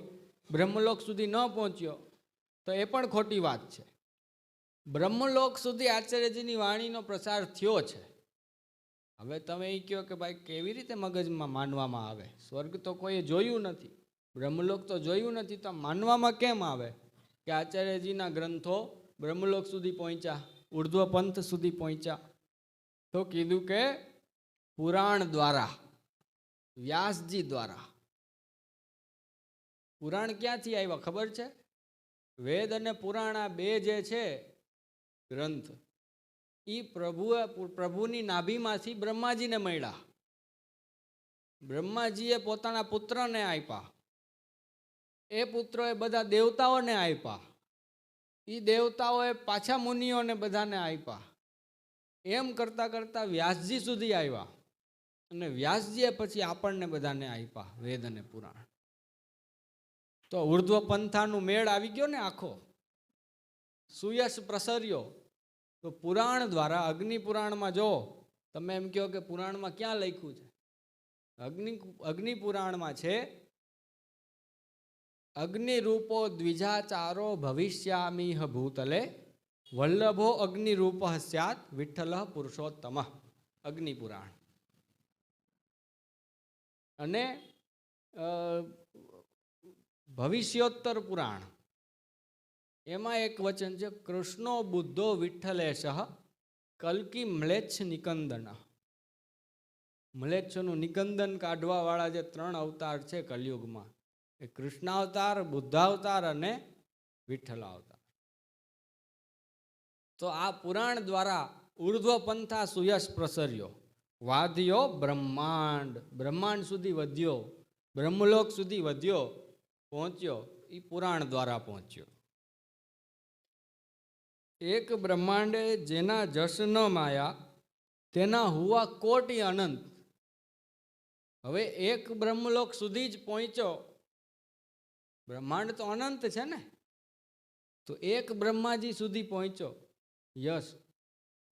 બ્રહ્મલોક સુધી ન પહોંચ્યો, તો એ પણ ખોટી વાત છે. બ્રહ્મલોક સુધી આચાર્યજીની વાણીનો પ્રસાર થયો છે. હવે તમે એ કહો કે ભાઈ કેવી રીતે મગજમાં માનવામાં આવે? સ્વર્ગ તો કોઈએ જોયું નથી, બ્રહ્મલોક તો જોયું નથી, તો માનવામાં કેમ આવે કે આચાર્યજીના ગ્રંથો બ્રહ્મલોક સુધી પહોંચ્યા, ઉર્ધ્વ પંથ સુધી પહોંચ્યા? તો કીધું કે પુરાણ દ્વારા, વ્યાસજી દ્વારા. પુરાણ ક્યાંથી આવ્યા ખબર છે? વેદ અને પુરાણ આ બે જે છે ગ્રંથ, એ પ્રભુની નાભીમાંથી બ્રહ્માજીને મળ્યા. બ્રહ્માજીએ પોતાના પુત્રને આપ્યા, એ પુત્રોએ બધા દેવતાઓને આપ્યા, એ દેવતાઓએ પાછા મુનિઓને બધાને આપ્યા. એમ કરતાં કરતાં વ્યાસજી સુધી આવ્યા, અને વ્યાસજીએ પછી આપણને બધાને આપ્યા વેદ અને પુરાણ. તો ઉર્ધ્વ પંથાનું મેળ આવી ગયો ને આખો, સુયશ પ્રસર્યો. તો પુરાણ દ્વારા, અગ્નિ પુરાણમાં જો તમે એમ કહો કે પુરાણમાં ક્યાં લખ્યું છે? અગ્નિ પુરાણમાં છે, અગ્નિરૂપો દ્વિજાચારો ભવિષ્યામિહ ભૂતલે વલ્લભો અગ્નિરૂપ સ્યાત વિઠ્ઠલ પુરુષોત્તમ. અગ્નિ પુરાણ. અને ભવિષ્યોત્તર પુરાણ, એમાં એક વચન છે, કૃષ્ણો બુદ્ધો વિઠ્ઠલેશ કલ્કી મ્લેચ્છ નિકંદન. મ્લેચ્છનું નિકંદન કાઢવા વાળા જે 3 અવતાર છે કલયુગમાં, એ કૃષ્ણાવતાર, બુદ્ધાવતાર અને વિઠ્ઠલાવતાર. તો આ પુરાણ દ્વારા ઉર્ધ્વ પંથા સુયશ પ્રસર્યો, વાદ્યો બ્રહ્માંડ, બ્રહ્માંડ સુધી વધ્યો, બ્રહ્મલોક સુધી વધ્યો, પહોંચ્યો. એ પુરાણ દ્વારા પહોંચ્યો. એક બ્રહ્માંડે જેના જશ ન માયા, તેના હુવા કોટી અનંત. હવે એક બ્રહ્મલોક સુધી જ પહોંચ્યો, બ્રહ્માંડ તો અનંત છે ને, તો એક બ્રહ્માજી સુધી પહોંચ્યો યશ,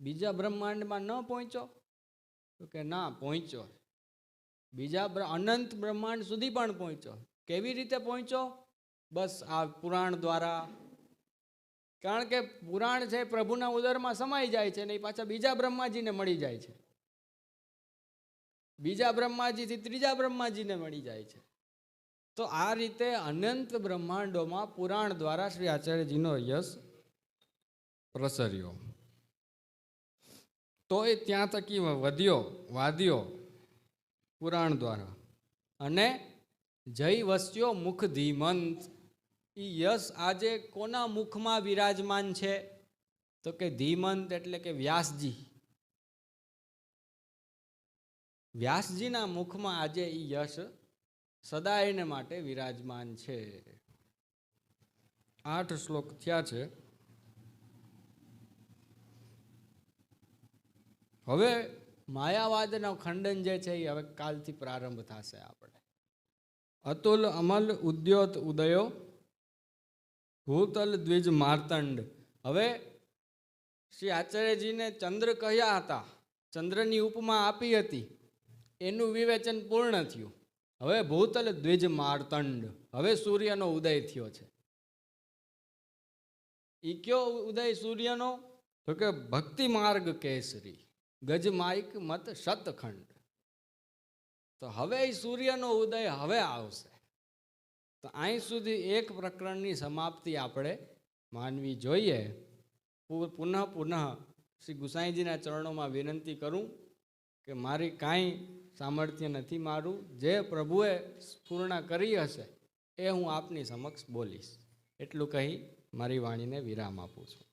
બીજા બ્રહ્માંડમાં ન પહોંચ્યો? તો કે ના, પહોંચ્યો. બીજા અનંત બ્રહ્માંડ સુધી પણ પહોંચ્યો. કેવી રીતે પહોંચ્યો? બસ આ પુરાણ દ્વારા. કારણ કે પુરાણ છે પ્રભુના ઉદરમાં સમાઈ જાય છે, ને એ પાછા બીજા બ્રહ્માજીને મળી જાય છે, બીજા બ્રહ્માજીથી ત્રીજા બ્રહ્માજીને મળી જાય છે. તો આ રીતે અનંત બ્રહ્માંડોમાં પુરાણ દ્વારા શ્રી આચાર્યજીનો યશ પ્રસર્યો. તો એ ત્યાં થકી વધ્યો, વાદ્યો પુરાણ દ્વારા. અને જય વસ્યો મુખ ધીમંત. એ યશ આજે કોના મુખમાં વિરાજમાન છે? તો કે ધીમંત એટલે કે વ્યાસજી. વ્યાસજીના મુખમાં આજે એ યશ સદાયને માટે વિરાજમાન છે. 8 શ્લોક થયા છે. હવે માયાવાદનો ખંડન જે છે એ હવે કાલથી પ્રારંભ થશે. આપણે અતુલ અમલ ઉદ્યોત ઉદયો ભૂતલ દ્વિજ માર્તંડ. હવે શ્રી આચાર્યજીને ચંદ્ર કહ્યા હતા, ચંદ્રની ઉપમા આપી હતી, એનું વિવેચન પૂર્ણ થયું. હવે ભૂતલ દ્વિજ માર્તંડ, હવે સૂર્યનો ઉદય થયો છે. ઈ કયો ઉદય સૂર્યનો? તો કે ભક્તિ માર્ગ કેસરી ગજમાઇક મત શતખંડ. તો હવે સૂર્યનો ઉદય હવે આવશે. તો અહીં સુધી એક પ્રકરણની સમાપ્તિ આપણે માનવી જોઈએ. પુનઃ શ્રી ગુસાઈજીના ચરણોમાં વિનંતી કરું કે મારી કાંઈ સામર્થ્ય નથી મારું, જે પ્રભુએ પૂર્ણ કરી હશે એ હું આપની સમક્ષ બોલીશ. એટલું કહી મારી વાણીને વિરામ આપું છું.